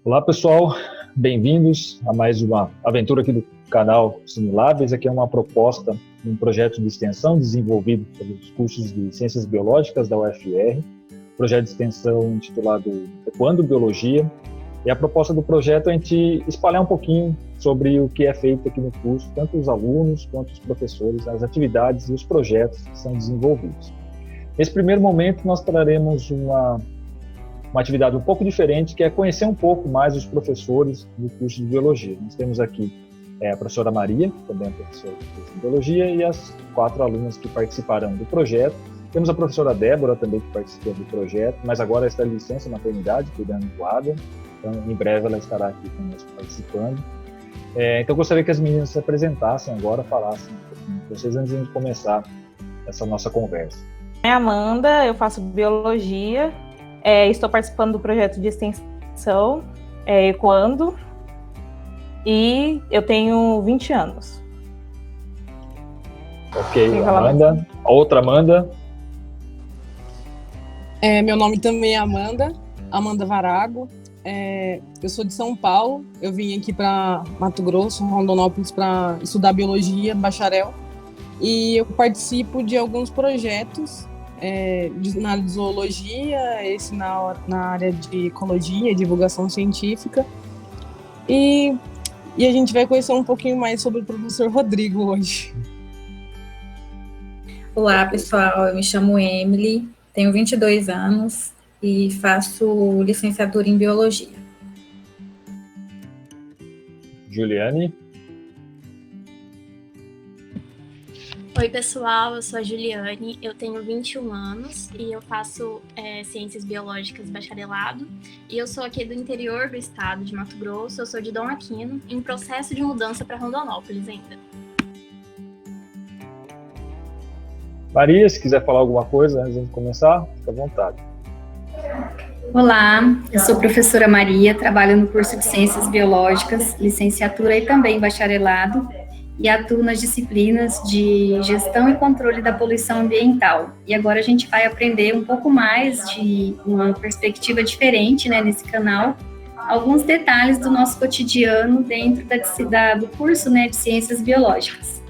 Olá pessoal, bem-vindos a mais uma aventura aqui do canal Simulabs. Aqui é uma proposta de um projeto de extensão desenvolvido pelos cursos de Ciências Biológicas da UFR, projeto de extensão intitulado Ecoando Biologia. E a proposta do projeto é a gente espalhar um pouquinho sobre o que é feito aqui no curso, tanto os alunos quanto os professores, as atividades e os projetos que são desenvolvidos. Nesse primeiro momento nós traremos uma atividade um pouco diferente, que é conhecer um pouco mais os professores do curso de Biologia. Nós temos aqui a professora Maria, que também é professora do curso de Biologia, e as 4 alunas que participarão do projeto. Temos a professora Débora também, que participou do projeto, mas agora está de licença maternidade, cuidando do Adam. Então, em breve ela estará aqui conosco participando. Então, eu gostaria que as meninas se apresentassem agora, falassem um pouquinho com vocês antes de começar essa nossa conversa. Meu nome é Amanda, eu faço Biologia. Estou participando do projeto de extensão Ecoando e eu tenho 20 anos. Ok, Amanda. A outra Amanda. Meu nome também é Amanda Varago. Eu sou de São Paulo, eu vim aqui para Mato Grosso, Rondonópolis, para estudar Biologia, bacharel, e eu participo de alguns projetos na área de zoologia, esse na área de ecologia, divulgação científica. E a gente vai conhecer um pouquinho mais sobre o professor Rodrigo hoje. Olá, pessoal. Eu me chamo Emily, tenho 22 anos e faço licenciatura em Biologia. Juliane. Oi, pessoal, eu sou a Juliane, eu tenho 21 anos e eu faço Ciências Biológicas bacharelado e eu sou aqui do interior do estado de Mato Grosso, eu sou de Dom Aquino, em processo de mudança para Rondonópolis ainda. Maria, se quiser falar alguma coisa antes de começar, fica à vontade. Olá, eu sou a professora Maria, trabalho no curso de Ciências Biológicas, licenciatura e também bacharelado, e atuo nas disciplinas de gestão e controle da poluição ambiental. E agora a gente vai aprender um pouco mais de uma perspectiva diferente, né, nesse canal, alguns detalhes do nosso cotidiano dentro do curso, né, de Ciências Biológicas.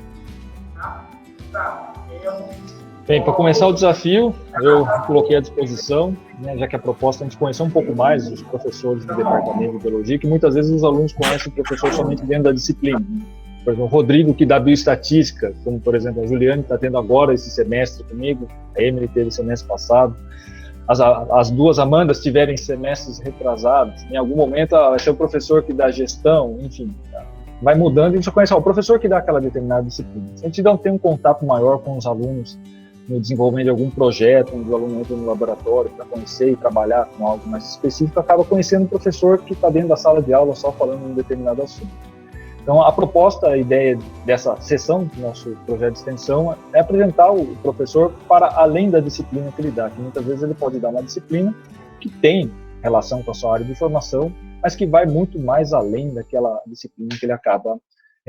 Bem, para começar o desafio, eu coloquei à disposição, né, já que a proposta é a gente conhecer um pouco mais os professores do departamento de Biologia, que muitas vezes os alunos conhecem o professor somente dentro da disciplina. Por exemplo, o Rodrigo, que dá bioestatística, como, por exemplo, a Juliane está tendo agora esse semestre comigo, a Emily teve semestre passado, as duas Amandas tiverem semestres retrasados, em algum momento vai ser o professor que dá gestão, enfim, vai mudando e a gente conhece o professor que dá aquela determinada disciplina. Se a gente não tem um contato maior com os alunos no desenvolvimento de algum projeto, onde o aluno entra no laboratório para conhecer e trabalhar com algo mais específico, acaba conhecendo o professor que está dentro da sala de aula só falando de um determinado assunto. Então, a proposta, a ideia dessa sessão do nosso projeto de extensão é apresentar o professor para além da disciplina que ele dá, que muitas vezes ele pode dar uma disciplina que tem relação com a sua área de formação, mas que vai muito mais além daquela disciplina que ele acaba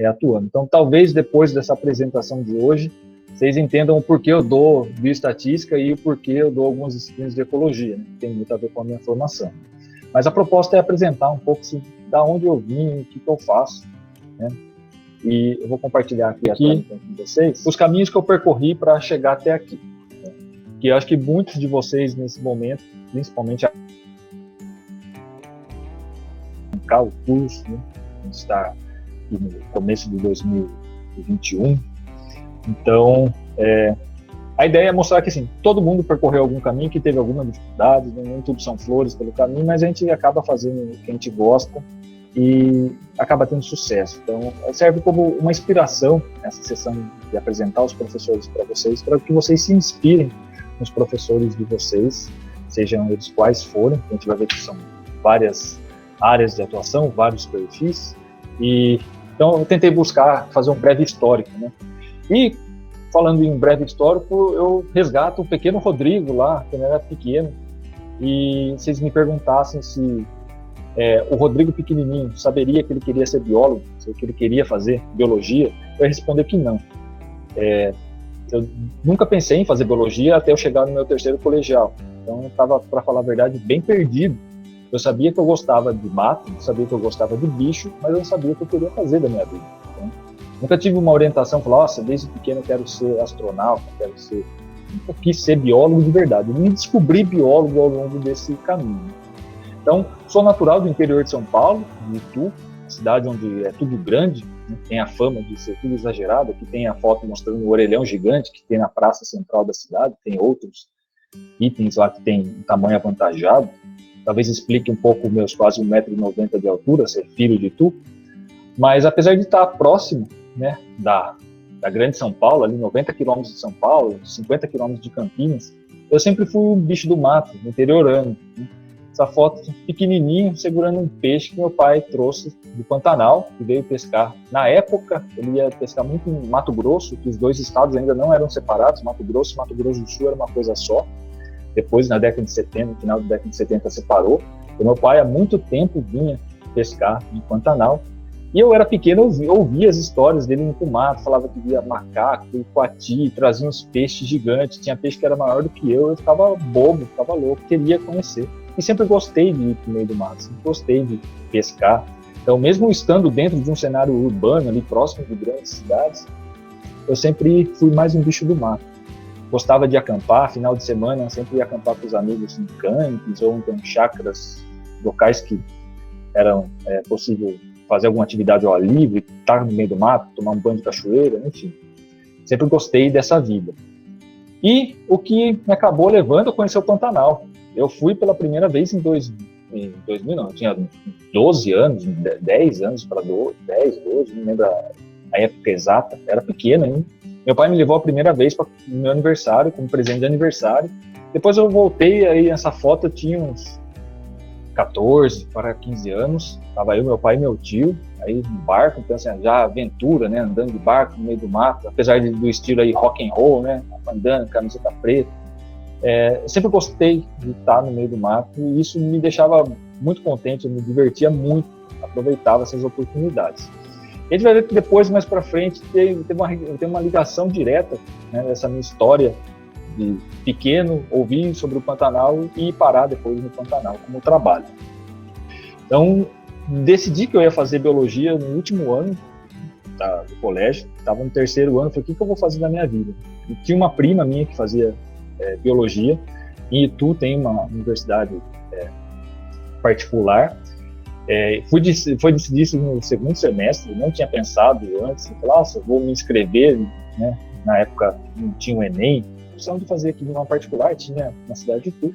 atuando. Então, talvez depois dessa apresentação de hoje, vocês entendam o porquê eu dou bioestatística e o porquê eu dou algumas disciplinas de ecologia, né, que tem muito a ver com a minha formação. Mas a proposta é apresentar um pouco assim, da onde eu vim, o que eu faço, né? E eu vou compartilhar aqui com vocês os caminhos que eu percorri para chegar até aqui, né? Que eu acho que muitos de vocês nesse momento, principalmente o curso, né? A gente está aqui no começo de 2021, então a ideia é mostrar que assim, todo mundo percorreu algum caminho, que teve alguma dificuldade, nem tudo são flores pelo caminho, mas a gente acaba fazendo o que a gente gosta e acaba tendo sucesso. Então, serve como uma inspiração essa sessão de apresentar os professores para que vocês se inspirem nos professores de vocês, sejam eles quais forem. A gente vai ver que são várias áreas de atuação, vários perfis, e então eu tentei fazer um breve histórico, né? E falando em breve histórico, eu resgato o pequeno Rodrigo lá, quando ele era pequeno, e vocês me perguntassem se o Rodrigo pequenininho saberia que ele queria ser biólogo, que ele queria fazer biologia? Eu ia responder que não. Eu nunca pensei em fazer biologia até eu chegar no meu terceiro colegial. Então eu estava, para falar a verdade, bem perdido. Eu sabia que eu gostava de mato, sabia que eu gostava de bicho, mas eu não sabia o que eu queria fazer da minha vida. Então, nunca tive uma orientação, falar, nossa, desde pequeno eu quero ser astronauta, nunca quis ser biólogo de verdade. Eu me descobri biólogo ao longo desse caminho. Então, sou natural do interior de São Paulo, de Itu, cidade onde é tudo grande, né? Tem a fama de ser tudo exagerado. Aqui tem a foto mostrando o orelhão gigante que tem na praça central da cidade, tem outros itens lá que tem um tamanho avantajado. Talvez explique um pouco meus quase 1,90 m de altura, ser filho de Itu. Mas apesar de estar próximo, né, da grande São Paulo, ali 90 quilômetros de São Paulo, 50 quilômetros de Campinas, eu sempre fui um bicho do mato, interiorano, né? Essa foto pequenininho, segurando um peixe que meu pai trouxe do Pantanal, que veio pescar. Na época, ele ia pescar muito em Mato Grosso, que os dois estados ainda não eram separados, Mato Grosso e Mato Grosso do Sul era uma coisa só. Depois, na década de 70, no final da década de 70, separou. E meu pai, há muito tempo, vinha pescar no Pantanal. E eu era pequeno, eu ouvia as histórias dele no mato, falava que via macaco, coati, trazia uns peixes gigantes, tinha peixe que era maior do que eu ficava bobo, ficava louco, queria conhecer. E sempre gostei de ir para o meio do mato, sempre gostei de pescar. Então, mesmo estando dentro de um cenário urbano, ali próximo de grandes cidades, eu sempre fui mais um bicho do mato. Gostava de acampar, final de semana, sempre ia acampar com os amigos em campos ou em chácaras, locais que eram possível fazer alguma atividade ao ar livre, estar no meio do mato, tomar um banho de cachoeira, enfim. Sempre gostei dessa vida. E o que me acabou levando a conhecer o Pantanal. Eu fui pela primeira vez em 2000, não, eu tinha 12 anos, 10 anos para 10, 12, não lembro a época exata, era pequeno ainda. Meu pai me levou a primeira vez para o meu aniversário, como presente de aniversário. Depois eu voltei, aí nessa foto eu tinha uns 14 para 15 anos, estava eu, meu pai e meu tio, aí no barco, então assim, já aventura, né, andando de barco no meio do mato, apesar do estilo aí rock and roll, né, andando, camiseta preta. Eu sempre gostei de estar no meio do mato e isso me deixava muito contente, eu me divertia muito, aproveitava essas oportunidades. E a gente vai ver que depois, mais para frente, tem uma ligação direta, né, dessa minha história de pequeno, ouvir sobre o Pantanal e parar depois no Pantanal como trabalho. Então, decidi que eu ia fazer biologia no último ano do colégio, estava no terceiro ano, falei, o que eu vou fazer na minha vida? E tinha uma prima minha que fazia biologia, em Itu tem uma universidade particular, foi decidir isso no segundo semestre, não tinha pensado antes, falei, nossa, vou me inscrever, né? Na época não tinha o Enem, opção de fazer aqui numa particular, tinha na cidade de Itu,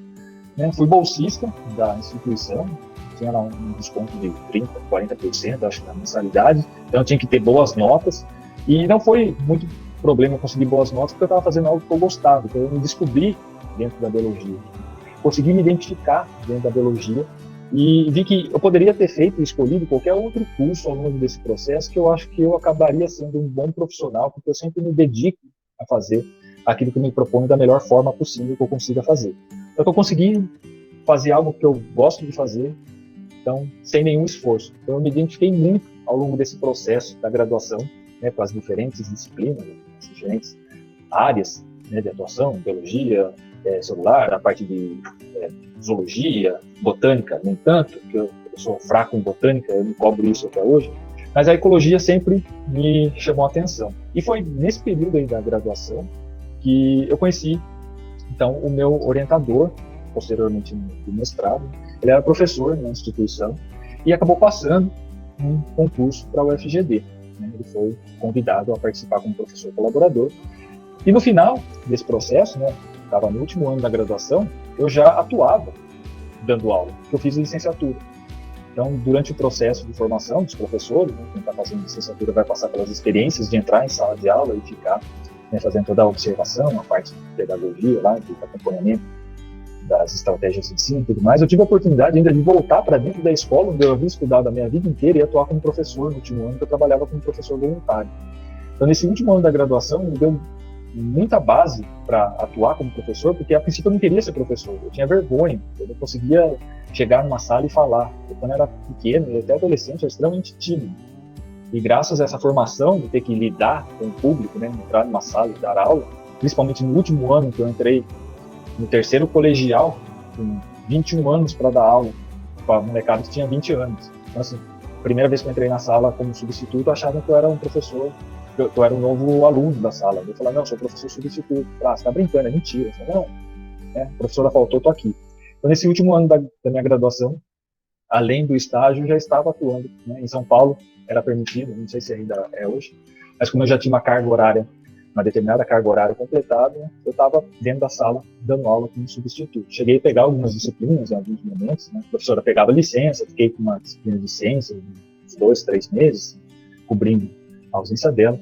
né? Fui bolsista da instituição, tinha lá um desconto de 30%, 40%, acho, da mensalidade, então eu tinha que ter boas notas, e não foi muito problema conseguir boas notas, porque eu estava fazendo algo que eu gostava, então eu me descobri dentro da biologia, consegui me identificar dentro da biologia, e vi que eu poderia ter feito e escolhido qualquer outro curso ao longo desse processo, que eu acho que eu acabaria sendo um bom profissional, porque eu sempre me dedico a fazer aquilo que eu me proponho da melhor forma possível que eu consiga fazer. Então eu consegui fazer algo que eu gosto de fazer, então sem nenhum esforço. Então eu me identifiquei muito ao longo desse processo da graduação, né, com as diferentes disciplinas, as diferentes áreas, né, de atuação, biologia, celular, a parte de zoologia, botânica, nem tanto, porque eu sou fraco em botânica, eu não cobro isso até hoje, mas a ecologia sempre me chamou a atenção. E foi nesse período aí da graduação que eu conheci, então, o meu orientador, posteriormente no mestrado. Ele era professor na instituição e acabou passando um concurso para o UFGD. Né? Ele foi convidado a participar como professor colaborador. E no final desse processo, né, estava no último ano da graduação, eu já atuava dando aula, porque eu fiz licenciatura. Então, durante o processo de formação dos professores, né, quem está fazendo licenciatura vai passar pelas experiências de entrar em sala de aula e ficar, né, fazendo toda a observação, a parte de pedagogia, lá, de acompanhamento das estratégias de ensino e tudo mais. Eu tive a oportunidade ainda de voltar para dentro da escola, onde eu havia estudado a minha vida inteira, e atuar como professor no último ano, que eu trabalhava como professor voluntário. Então, nesse último ano da graduação, me deu muita base para atuar como professor, porque a princípio eu não queria ser professor, eu tinha vergonha, eu não conseguia chegar numa sala e falar. Eu, quando era pequeno, e até adolescente, eu era extremamente tímido. E graças a essa formação de ter que lidar com o público, né, entrar numa sala e dar aula, principalmente no último ano que eu entrei no terceiro colegial, com 21 anos para dar aula, para a molecada que tinha 20 anos. Então, assim, a primeira vez que eu entrei na sala como substituto, achavam que eu era um professor, que eu era um novo aluno da sala. Eu falava, não, eu sou professor substituto. Ah, você está brincando, é mentira. Eu falei, não, a professora faltou, estou aqui. Então, nesse último ano da minha graduação, além do estágio, já estava atuando, né? Em São Paulo era permitido, não sei se ainda é hoje, mas como eu já tinha uma determinada carga horária completada, né, eu estava dentro da sala dando aula como substituto. Cheguei a pegar algumas disciplinas em alguns momentos, né? A professora pegava licença, fiquei com uma disciplina de ciência, uns 2, 3 meses, cobrindo a ausência dela.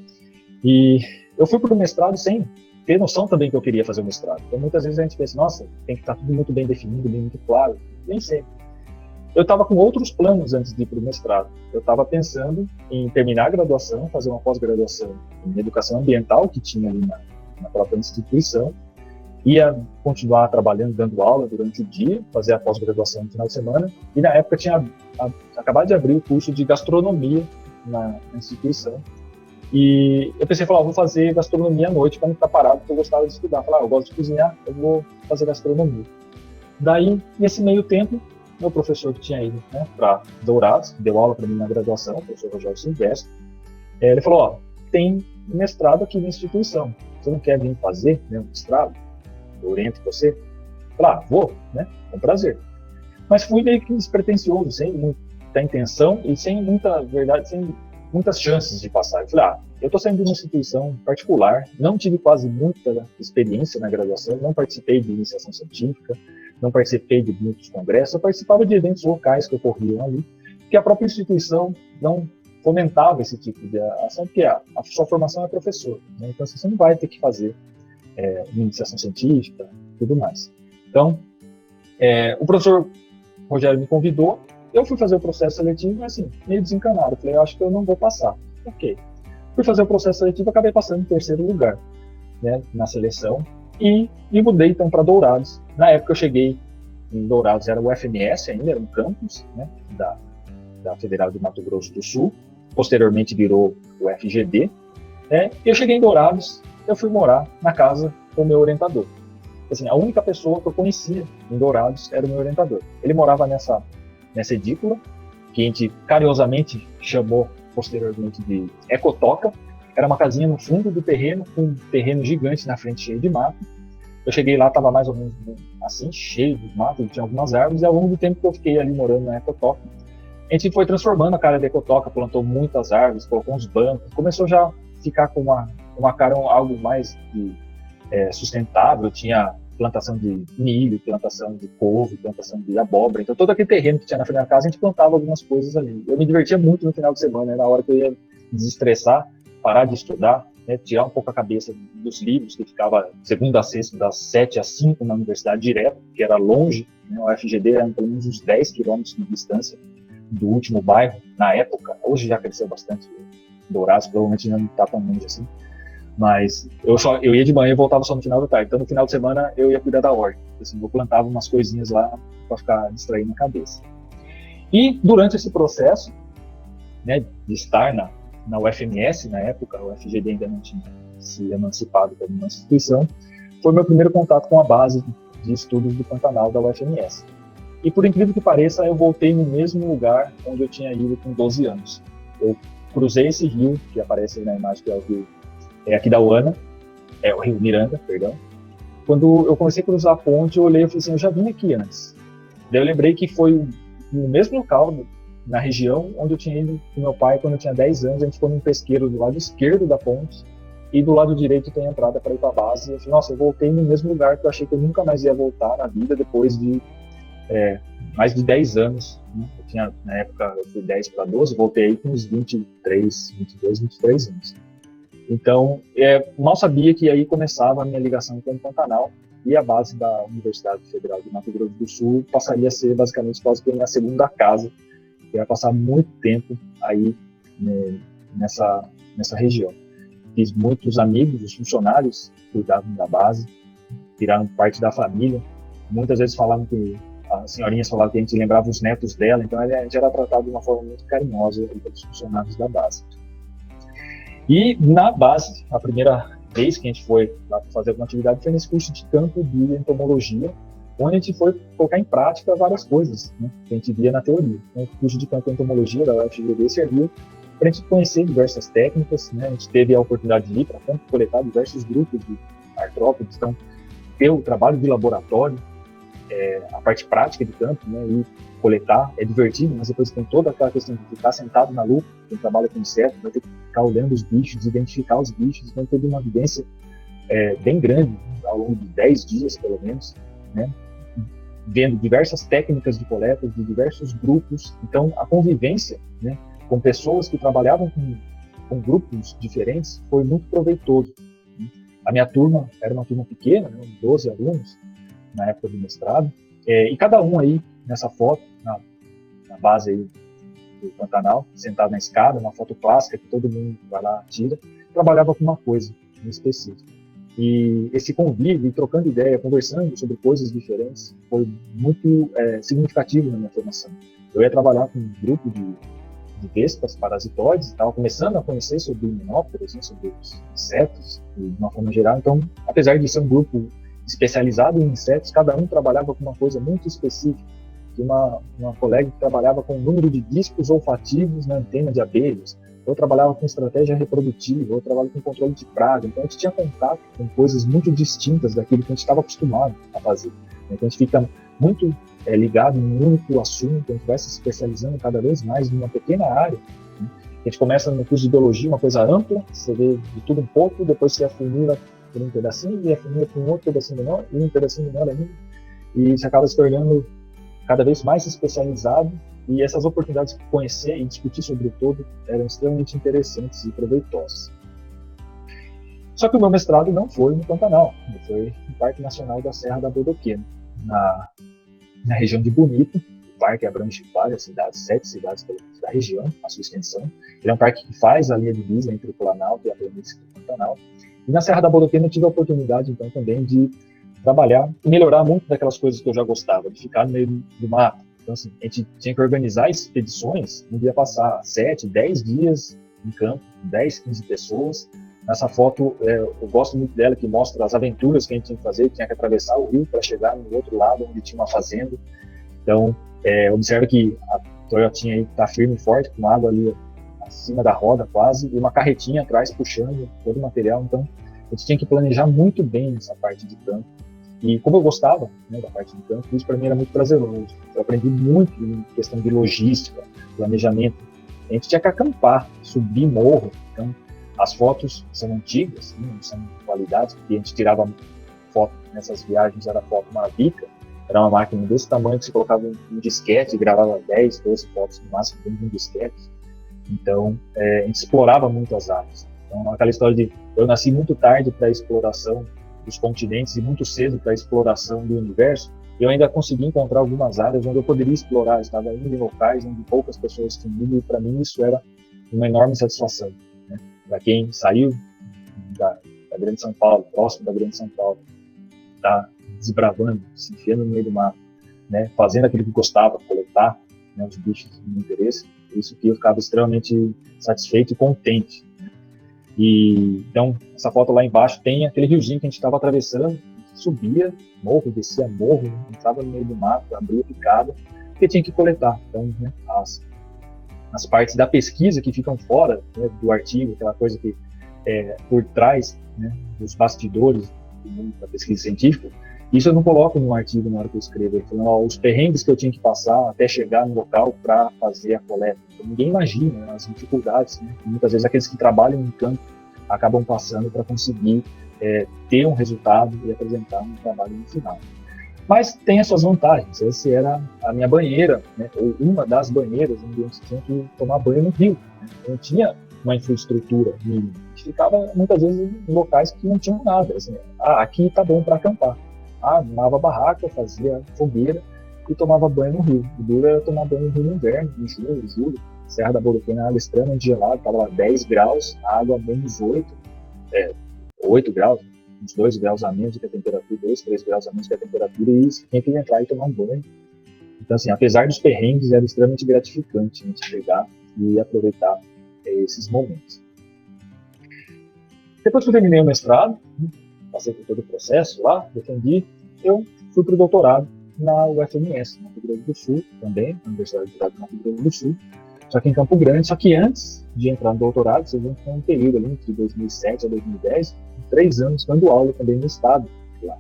E eu fui para o mestrado sem ter noção também que eu queria fazer o mestrado. Então, muitas vezes a gente pensa, nossa, tem que estar tudo muito bem definido, bem muito claro. Nem sempre. Eu estava com outros planos antes de ir para o mestrado. Eu estava pensando em terminar a graduação, fazer uma pós-graduação em educação ambiental, que tinha ali na própria instituição, ia continuar trabalhando, dando aula durante o dia, fazer a pós-graduação no final de semana, e na época tinha acabado de abrir o curso de gastronomia na instituição. E eu pensei, vou fazer gastronomia à noite para não ficar parado, porque eu gostava de estudar. Eu gosto de cozinhar, eu vou fazer gastronomia. Daí, nesse meio tempo, meu professor que tinha ido, né, para Dourados, que deu aula para mim na graduação, o professor Rogério Silvestre, ele falou, tem mestrado aqui na instituição, você não quer vir fazer, né, um mestrado? Eu oriento você? Vou, né, com prazer. Mas fui meio que despretensioso, sem muita intenção e sem muita verdade, sem muitas chances de passar. Eu falei, eu estou saindo de uma instituição particular, não tive quase muita experiência na graduação, não participei de iniciação científica, não participei de muitos congressos, eu participava de eventos locais que ocorriam ali, que a própria instituição não fomentava esse tipo de ação, porque a sua formação é professor, né? Então você não vai ter que fazer uma iniciação científica e tudo mais. Então, o professor Rogério me convidou, eu fui fazer o processo seletivo, mas assim, meio desencanado, eu falei, eu acho que eu não vou passar. Ok. Fui fazer o processo seletivo, acabei passando em terceiro lugar, né, na seleção, e me mudei então para Dourados. Na época eu cheguei em Dourados, era o FMS ainda, era um campus, né, da Federal de Mato Grosso do Sul, posteriormente virou o FGD, e eu cheguei em Dourados, eu fui morar na casa com o meu orientador. Assim, a única pessoa que eu conhecia em Dourados era o meu orientador. Ele morava nessa edícula, que a gente carinhosamente chamou posteriormente de Ecotoca. Era uma casinha no fundo do terreno, com um terreno gigante na frente, cheio de mato. Eu cheguei lá, estava mais ou menos assim, cheio de mato, tinha algumas árvores, e ao longo do tempo que eu fiquei ali morando na Ecotoca, a gente foi transformando a cara da Ecotoca, plantou muitas árvores, colocou uns bancos, começou já a ficar com uma cara algo mais sustentável, tinha plantação de milho, plantação de couve, plantação de abóbora, então todo aquele terreno que tinha na frente da casa, a gente plantava algumas coisas ali. Eu me divertia muito no final de semana, na hora que eu ia desestressar, parar de estudar, né, tirar um pouco a cabeça dos livros, que ficava segunda a sexta, das 7 às 5 na universidade direto, que era longe, né, o FGD era pelo menos uns 10 quilômetros de distância do último bairro, na época. Hoje já cresceu bastante, Dourados provavelmente não está tão longe assim, mas eu ia de manhã e voltava só no final da tarde. Então no final de semana eu ia cuidar da horta, assim, eu plantava umas coisinhas lá para ficar distraindo a cabeça. E durante esse processo, né, de estar na UFMS, na época o FGD ainda não tinha se emancipado como uma instituição, foi meu primeiro contato com a base de estudos do Pantanal da UFMS. E por incrível que pareça, eu voltei no mesmo lugar onde eu tinha ido com 12 anos. Eu cruzei esse rio, que aparece na imagem, que é o rio aqui da Uana, é o rio Miranda, perdão. Quando eu comecei a cruzar a ponte, eu olhei e falei assim, eu já vim aqui antes. Daí eu lembrei que foi no mesmo local, na região onde eu tinha ido com meu pai quando eu tinha 10 anos, a gente foi num pesqueiro do lado esquerdo da ponte, e do lado direito tem a entrada para ir para a base. Eu falei, nossa, eu voltei no mesmo lugar que eu achei que eu nunca mais ia voltar na vida, depois de mais de 10 anos, né? Eu tinha, na época, eu fui 10 para 12, voltei com uns 22, 23 anos. Então, mal sabia que aí começava a minha ligação com o Pantanal, e a base da Universidade Federal de Mato Grosso do Sul passaria a ser basicamente quase que a minha segunda casa. Eu ia passar muito tempo aí, né, nessa região. fiz muitos amigos, os funcionários cuidavam da base, viraram parte da família. Muitas vezes falavam que as senhorinhas falavam que a gente lembrava os netos dela, então a gente era tratado de uma forma muito carinhosa pelos funcionários da base. E na base, a primeira vez que a gente foi lá para fazer alguma atividade foi nesse curso de campo de entomologia, onde a gente foi colocar em prática várias coisas, né, que a gente via na teoria. Então, o curso de campo de entomologia da UFGD serviu para a gente conhecer diversas técnicas, né, a gente teve a oportunidade de ir para campo, coletar diversos grupos de artrópodes, então ter o trabalho de laboratório, a parte prática de campo, né, e coletar é divertido, mas depois tem toda aquela questão de ficar sentado na lupa, quem trabalha com inseto vai ter que ficar olhando os bichos, identificar os bichos, então teve uma vivência bem grande, ao longo de 10 dias pelo menos, né, vendo diversas técnicas de coleta de diversos grupos, então a convivência, né, com pessoas que trabalhavam com grupos diferentes foi muito proveitoso. A minha turma era uma turma pequena, né, 12 alunos na época do mestrado, e cada um aí nessa foto, na base aí do Pantanal, sentado na escada, uma foto clássica que todo mundo vai lá, tira, trabalhava com uma coisa em específico. E esse convívio, trocando ideia, conversando sobre coisas diferentes, foi muito significativo na minha formação. Eu ia trabalhar com um grupo de vespas parasitoides, estava começando a conhecer sobre himenópteros, né, sobre os insetos, de uma forma geral. Então, apesar de ser um grupo especializado em insetos, cada um trabalhava com uma coisa muito específica. Tinha uma colega que trabalhava com o número de discos olfativos na antena de abelhas, eu trabalhava com estratégia reprodutiva, eu trabalhava com controle de praga, então a gente tinha contato com coisas muito distintas daquilo que a gente estava acostumado a fazer. Então a gente fica muito ligado em um único assunto, a gente vai se especializando cada vez mais numa pequena área. Né? A gente começa no curso de biologia, uma coisa ampla, você vê de tudo um pouco, depois você afunila por um pedacinho, e afunila por um outro pedacinho menor, e um pedacinho menor ainda, e você acaba se tornando cada vez mais especializado, e essas oportunidades de conhecer e discutir sobre o todo eram extremamente interessantes e proveitosas. Só que o meu mestrado não foi no Pantanal, foi no Parque Nacional da Serra da Bodoquena, na região de Bonito. O parque abrange várias cidades, 7 cidades da região, a sua extensão. Ele é um parque que faz a linha divisa entre o Planalto e a planície do Pantanal. E na Serra da Bodoquena eu tive a oportunidade, então, também de trabalhar e melhorar muito daquelas coisas que eu já gostava, de ficar no meio do mato. Então, assim, a gente tinha que organizar expedições, não ia passar 7, 10 dias em campo, 10, 15 pessoas. Nessa foto, eu gosto muito dela, que mostra as aventuras que a gente tinha que fazer, tinha que atravessar o rio para chegar no outro lado, onde tinha uma fazenda. Então, observa que a Toyotinha aí está firme e forte, com água ali acima da roda quase, e uma carretinha atrás puxando todo o material. Então, a gente tinha que planejar muito bem essa parte de campo. E como eu gostava, né, da parte de campo, isso para mim era muito prazeroso. Eu aprendi muito em questão de logística, planejamento. A gente tinha que acampar, subir morro. Então, as fotos são antigas, né, não são qualidades, porque a gente tirava foto nessas viagens, era foto Mavica, era uma máquina desse tamanho que você colocava um disquete e gravava 10, 12 fotos no máximo dentro de um disquete. Então, a gente explorava muito as áreas. Então, aquela história de eu nasci muito tarde para a exploração dos continentes e muito cedo para a exploração do universo, eu ainda consegui encontrar algumas áreas onde eu poderia explorar, eu estava indo em locais onde poucas pessoas tinham ido, e para mim isso era uma enorme satisfação. Né? Para quem saiu da Grande São Paulo, próximo da Grande São Paulo, está desbravando, se enfiando no meio do mato, né? Fazendo aquilo que gostava, coletar, né, os bichos de interesse, isso que eu ficava extremamente satisfeito e contente. E então, essa foto lá embaixo tem aquele riozinho que a gente estava atravessando, subia morro, descia morro, entrava no meio do mato, abria picada, porque tinha que coletar. Então, né, as partes da pesquisa que ficam fora, né, do artigo, aquela coisa que por trás, né, dos bastidores do mundo da pesquisa científica, isso eu não coloco no artigo na hora que eu escrevo. Então, os perrengues que eu tinha que passar até chegar no local para fazer a coleta. Então, ninguém imagina, né, as dificuldades, né, que muitas vezes aqueles que trabalham em campo acabam passando para conseguir ter um resultado e apresentar um trabalho no final. Mas tem as suas vantagens. Essa era a minha banheira, né, ou uma das banheiras onde a gente tinha que tomar banho no rio. Né? Não tinha uma infraestrutura mínima. A gente ficava muitas vezes em locais que não tinham nada. Assim, aqui está bom para acampar. Armava barraca, fazia fogueira e tomava banho no rio. O duro era tomar banho no rio no inverno, em junho, julho. Serra da Bodoquena, água extremamente gelada, estava lá 10 graus, a água menos 8. 8 graus, uns 2 graus a menos que a temperatura, 2, 3 graus a menos que a temperatura, e você tem que entrar e tomar um banho. Então, assim, apesar dos perrengues, era extremamente gratificante a gente pegar e aproveitar esses momentos. Depois que eu terminei o mestrado, passei por todo o processo lá, defendi, eu fui para o doutorado na UFMS, no Mato Grosso do Sul, também, na Universidade Federal do Mato Grosso do Sul, só que em Campo Grande. Só que antes de entrar no doutorado, você viu que foi um período ali, entre 2007 a 2010, 3 anos dando aula também no estado. Lá.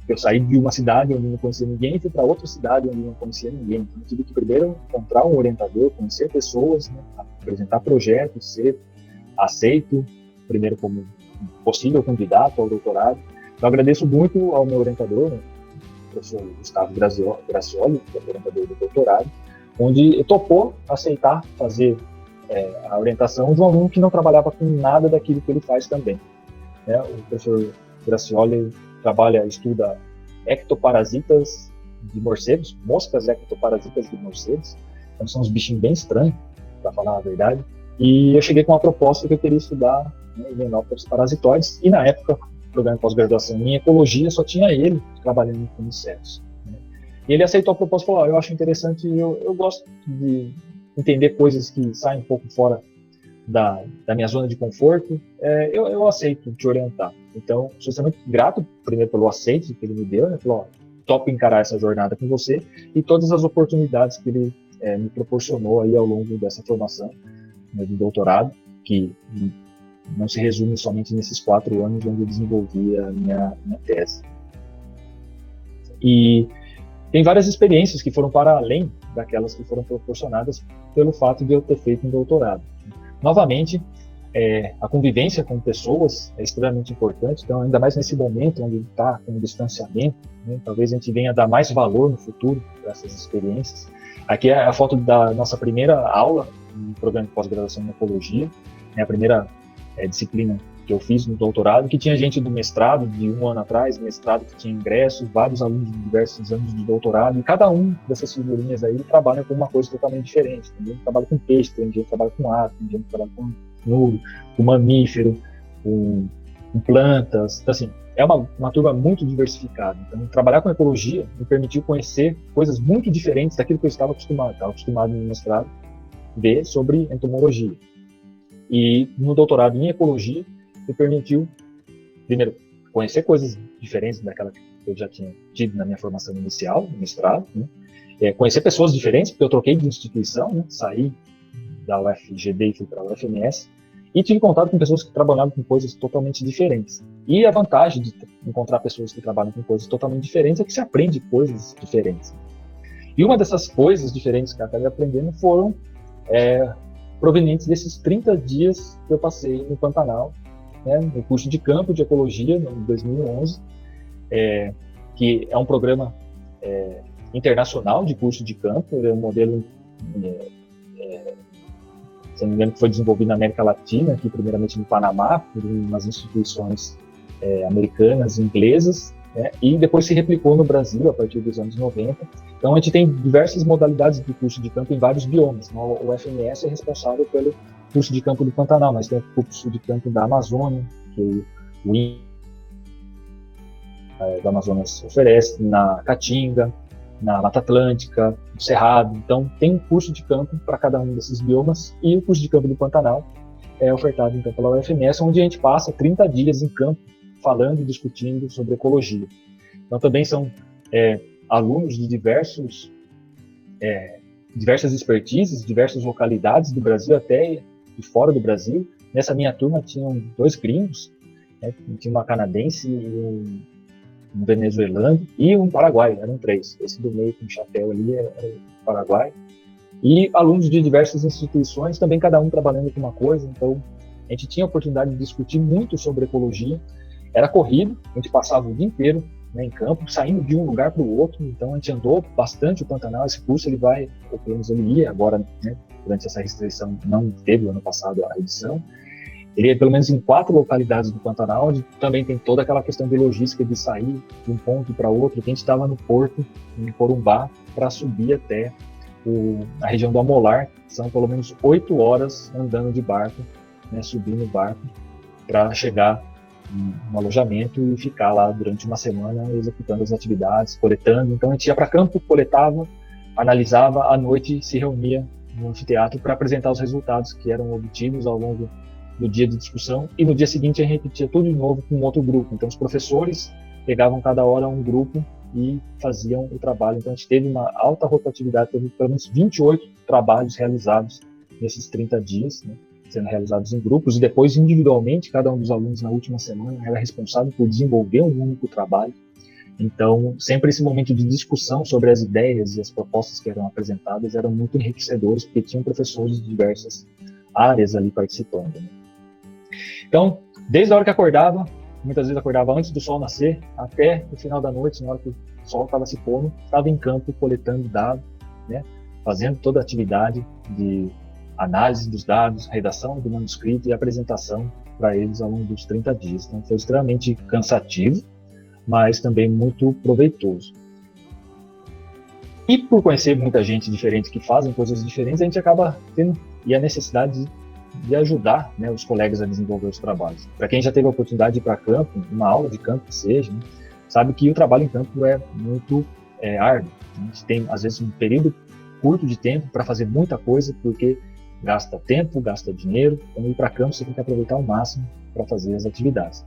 Eu saí de uma cidade onde não conhecia ninguém e fui para outra cidade onde não conhecia ninguém. Então, eu tive que primeiro encontrar um orientador, conhecer pessoas, né, apresentar projetos, ser aceito, primeiro como possível candidato ao doutorado. Então, agradeço muito ao meu orientador, né, o professor Gustavo Gracioli, que é o orientador do doutorado, onde topou aceitar fazer a orientação de um aluno que não trabalhava com nada daquilo que ele faz também. Né? O professor Gracioli estuda ectoparasitas de morcegos, moscas ectoparasitas de morcegos, então são uns bichinhos bem estranhos, para falar a verdade, e eu cheguei com uma proposta que eu queria estudar, né, himenópteros parasitoides, e na época, o programa de pós-graduação em ecologia só tinha ele trabalhando com insetos. E ele aceitou a proposta e falou, eu acho interessante, eu gosto de entender coisas que saem um pouco fora da minha zona de conforto, eu aceito te orientar. Então, sou extremamente grato, primeiro pelo aceite que ele me deu, né? Falou, topo encarar essa jornada com você, e todas as oportunidades que ele me proporcionou aí ao longo dessa formação, né, do doutorado, que não se resume somente nesses 4 anos onde eu desenvolvi a minha tese. E tem várias experiências que foram para além daquelas que foram proporcionadas pelo fato de eu ter feito um doutorado. Novamente, a convivência com pessoas é extremamente importante, então ainda mais nesse momento onde está com o distanciamento, né, talvez a gente venha dar mais valor no futuro para essas experiências. Aqui é a foto da nossa primeira aula no programa de pós-graduação em ecologia, né, a primeira disciplina que eu fiz no doutorado, que tinha gente do mestrado de 1 ano atrás, mestrado que tinha ingresso, vários alunos de diversos anos de doutorado, e cada um dessas figurinhas aí trabalha com uma coisa totalmente diferente. Tem gente que trabalha com peixe, tem gente que trabalha com ato, tem gente que trabalha com mamífero, com plantas. Então, assim, é uma turma muito diversificada. Então, trabalhar com ecologia me permitiu conhecer coisas muito diferentes daquilo que eu estava acostumado. Estava acostumado no mestrado a ver sobre entomologia. E no doutorado em ecologia, me permitiu, primeiro, conhecer coisas diferentes daquela que eu já tinha tido na minha formação inicial, no mestrado, né? Conhecer pessoas diferentes, porque eu troquei de instituição, né? Saí da UFGD e fui para a UFMS, e tive contato com pessoas que trabalhavam com coisas totalmente diferentes. E a vantagem de encontrar pessoas que trabalham com coisas totalmente diferentes é que se aprende coisas diferentes. E uma dessas coisas diferentes que eu acabei aprendendo foram provenientes desses 30 dias que eu passei no Pantanal, né, no curso de campo de ecologia, em 2011, que é um programa internacional de curso de campo. Ele é um modelo, se não me engano, que foi desenvolvido na América Latina, aqui primeiramente no Panamá, por umas instituições americanas e inglesas, né, e depois se replicou no Brasil a partir dos anos 90. Então, a gente tem diversas modalidades de curso de campo em vários biomas. O UFMS é responsável pelo curso de campo do Pantanal, mas tem o curso de campo da Amazônia, que o INPE da Amazonas oferece, na Caatinga, na Mata Atlântica, no Cerrado. Então, tem um curso de campo para cada um desses biomas, e o curso de campo do Pantanal é ofertado então pela UFMS, onde a gente passa 30 dias em campo falando e discutindo sobre ecologia. Então, também são alunos de diversas expertises, diversas localidades do Brasil, até de fora do Brasil. Nessa minha turma tinham 2 gringos, né? Tinha uma canadense e um venezuelano e um paraguaio, eram 3. Esse do meio com o chapéu ali era o Paraguai. E alunos de diversas instituições, também cada um trabalhando com uma coisa. Então, a gente tinha a oportunidade de discutir muito sobre ecologia. Era corrido, a gente passava o dia inteiro, né, em campo, saindo de um lugar para o outro. Então, a gente andou bastante o Pantanal. Esse curso ele vai, ou pelo menos ele ia agora, né, durante essa restrição, não teve ano passado a edição. Ele é pelo menos em 4 localidades do Pantanal, onde também tem toda aquela questão de logística de sair de um ponto para outro. Que a gente estava no porto, em Corumbá, para subir até a região do Amolar. São pelo menos 8 horas andando de barco, né, subindo o barco. para chegar no alojamento e ficar lá durante uma semana executando as atividades, coletando. Então a gente ia para campo, coletava, analisava, à noite se reunia no anfiteatro para apresentar os resultados que eram obtidos ao longo do dia de discussão, e no dia seguinte a gente repetia tudo de novo com outro grupo. Então os professores pegavam cada hora um grupo e faziam o trabalho. Então a gente teve uma alta rotatividade, teve pelo menos 28 trabalhos realizados nesses 30 dias, né, sendo realizados em grupos, e depois individualmente, cada um dos alunos na última semana era responsável por desenvolver um único trabalho. Então, sempre esse momento de discussão sobre as ideias e as propostas que eram apresentadas eram muito enriquecedores, porque tinham professores de diversas áreas ali participando, né? Então, desde a hora que acordava, muitas vezes acordava antes do sol nascer, até o final da noite, na hora que o sol estava se pondo, estava em campo coletando dados, né, fazendo toda a atividade de análise dos dados, redação do manuscrito e apresentação para eles ao longo dos 30 dias. Então, foi extremamente cansativo, mas também muito proveitoso. E por conhecer muita gente diferente que fazem coisas diferentes, a gente acaba tendo a necessidade de ajudar, né, os colegas a desenvolver os trabalhos. Para quem já teve a oportunidade de ir para campo, uma aula de campo que seja, né, sabe que o trabalho em campo é muito árduo. A gente tem, às vezes, um período curto de tempo para fazer muita coisa, porque gasta tempo, gasta dinheiro. Então, ir para campo você tem que aproveitar ao máximo para fazer as atividades.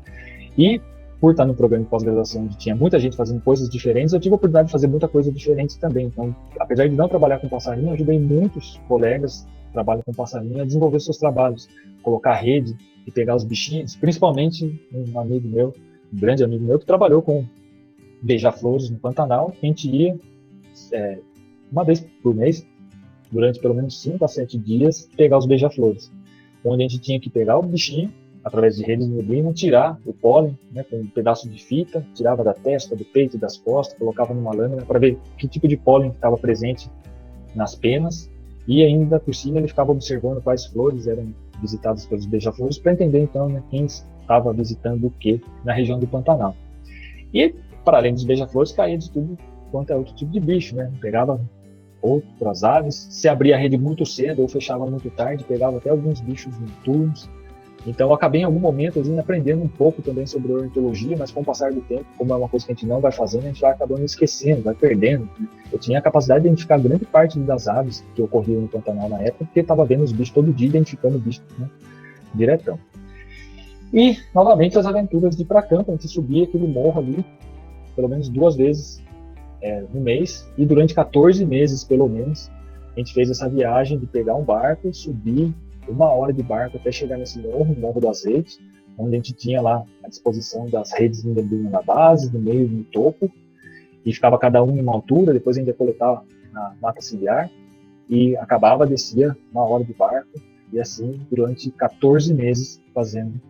E, por estar no programa de pós-graduação onde tinha muita gente fazendo coisas diferentes, eu tive a oportunidade de fazer muita coisa diferente também. Então, apesar de não trabalhar com passarinho, eu ajudei muitos colegas que trabalham com passarinho a desenvolver seus trabalhos, colocar rede e pegar os bichinhos, principalmente um amigo meu, um grande amigo meu, que trabalhou com beija-flores no Pantanal. A gente ia uma vez por mês, durante pelo menos 5 a 7 dias, pegar os beija-flores, onde a gente tinha que pegar o bichinho, através de redes de neblina, tirar o pólen, né, com um pedaço de fita, tirava da testa, do peito e das costas, colocava numa lâmina para ver que tipo de pólen estava presente nas penas, e ainda por cima ele ficava observando quais flores eram visitadas pelos beija-flores, para entender então, né, quem estava visitando o que na região do Pantanal. E, para além dos beija-flores, caía de tudo quanto é outro tipo de bicho, né? Pegava outras aves, se abria a rede muito cedo ou fechava muito tarde, pegava até alguns bichos noturnos. Então eu acabei em algum momento assim, aprendendo um pouco também sobre ornitologia, mas com o passar do tempo, como é uma coisa que a gente não vai fazendo, a gente vai acabando esquecendo, vai perdendo. Eu tinha a capacidade de identificar grande parte das aves que ocorriam no Pantanal na época, porque eu estava vendo os bichos todo dia, identificando bichos, né, diretão. E, novamente, as aventuras de ir para campo, a gente subia aquele morro ali, pelo menos 2 vezes no mês, e durante 14 meses, pelo menos, a gente fez essa viagem de pegar um barco, subir 1 hora de barco até chegar nesse morro, Morro do Azeite, onde a gente tinha lá a disposição das redes de neblina na base, no meio e no topo, e ficava cada um em uma altura. Depois a gente ia coletar na mata ciliar, e acabava, descia 1 hora de barco, e assim durante 14 meses fazendo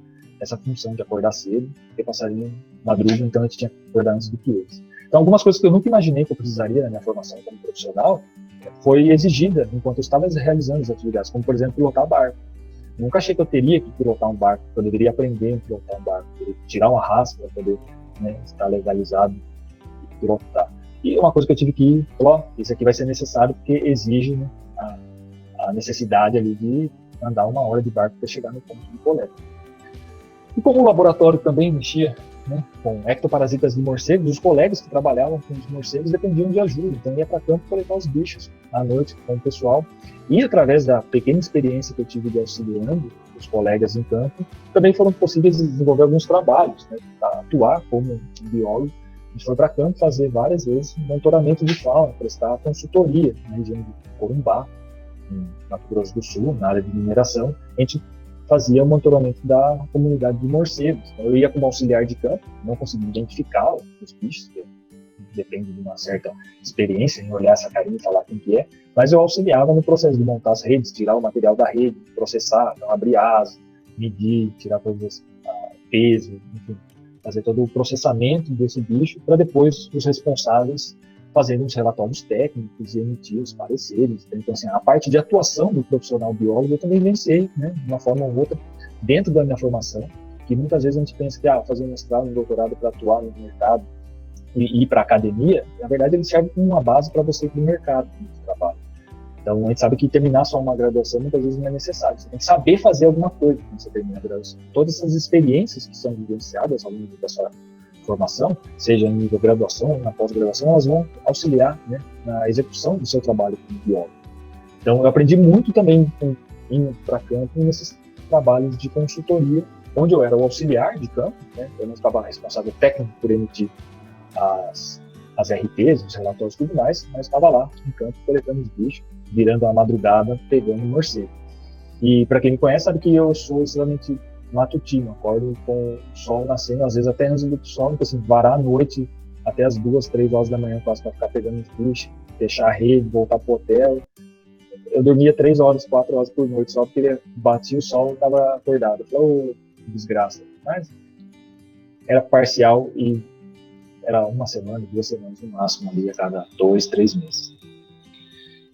essa função de acordar cedo, porque passarinho madruga, então a gente tinha que acordar antes do que eles. Então, algumas coisas que eu nunca imaginei que eu precisaria na minha formação como profissional foi exigida enquanto eu estava realizando as atividades, como, por exemplo, pilotar barco. Nunca achei que eu teria que pilotar um barco, que eu deveria aprender a pilotar um barco, tirar um arrasto para poder, né, estar legalizado e pilotar. E uma coisa que eu tive que ir, isso aqui vai ser necessário porque exige, né, a necessidade ali de andar 1 hora de barco para chegar no ponto de coleta. E como o laboratório também mexia, né, com ectoparasitas de morcegos, os colegas que trabalhavam com os morcegos dependiam de ajuda, então ia para campo coletar os bichos à noite com o pessoal, e através da pequena experiência que eu tive de auxiliando os colegas em campo, também foram possíveis desenvolver alguns trabalhos, né, atuar como biólogo. A gente foi para campo fazer várias vezes monitoramento de fauna, prestar consultoria na região de Corumbá, em Mato Grosso do Sul, na área de mineração. A gente fazia o monitoramento da comunidade de morcegos. Então, eu ia como auxiliar de campo, não conseguia identificar os bichos, que depende de uma certa experiência em olhar essa carinha e falar quem que é, mas eu auxiliava no processo de montar as redes, tirar o material da rede, processar, então, abrir asa, medir, tirar todos os peso, enfim, fazer todo o processamento desse bicho para depois os responsáveis fazendo os relatórios técnicos e emitir os pareceres. Então, assim, a parte de atuação do profissional biólogo eu também vivenciei, né, de uma forma ou outra, dentro da minha formação, que muitas vezes a gente pensa que fazer um mestrado, um doutorado para atuar no mercado e ir para a academia, na verdade ele serve como uma base para você ir para o mercado de trabalho. Então, a gente sabe que terminar só uma graduação muitas vezes não é necessário. Você tem que saber fazer alguma coisa quando você termina a graduação. Todas essas experiências que são vivenciadas ao longo da sua formação, seja em nível graduação ou na pós-graduação, elas vão auxiliar, né, na execução do seu trabalho como biólogo. Então, eu aprendi muito também indo para campo nesses trabalhos de consultoria, onde eu era o auxiliar de campo, né, eu não estava responsável técnico por emitir as RTs, os relatórios e tudo mais, mas estava lá em campo coletando os bichos, virando a madrugada, pegando morcego. E para quem me conhece sabe que eu sou extremamente matutino, acordo com o sol nascendo, às vezes até antes do sol, então assim, varar a noite até as 2, 3 horas da manhã quase para ficar pegando os bichos, fechar a rede, voltar pro hotel. Eu dormia 3 horas, 4 horas por noite, só porque batia o sol e estava acordado. Eu falei, ô, desgraça. Mas era parcial e era 1 semana, 2 semanas no máximo, ali a cada 2, 3 meses.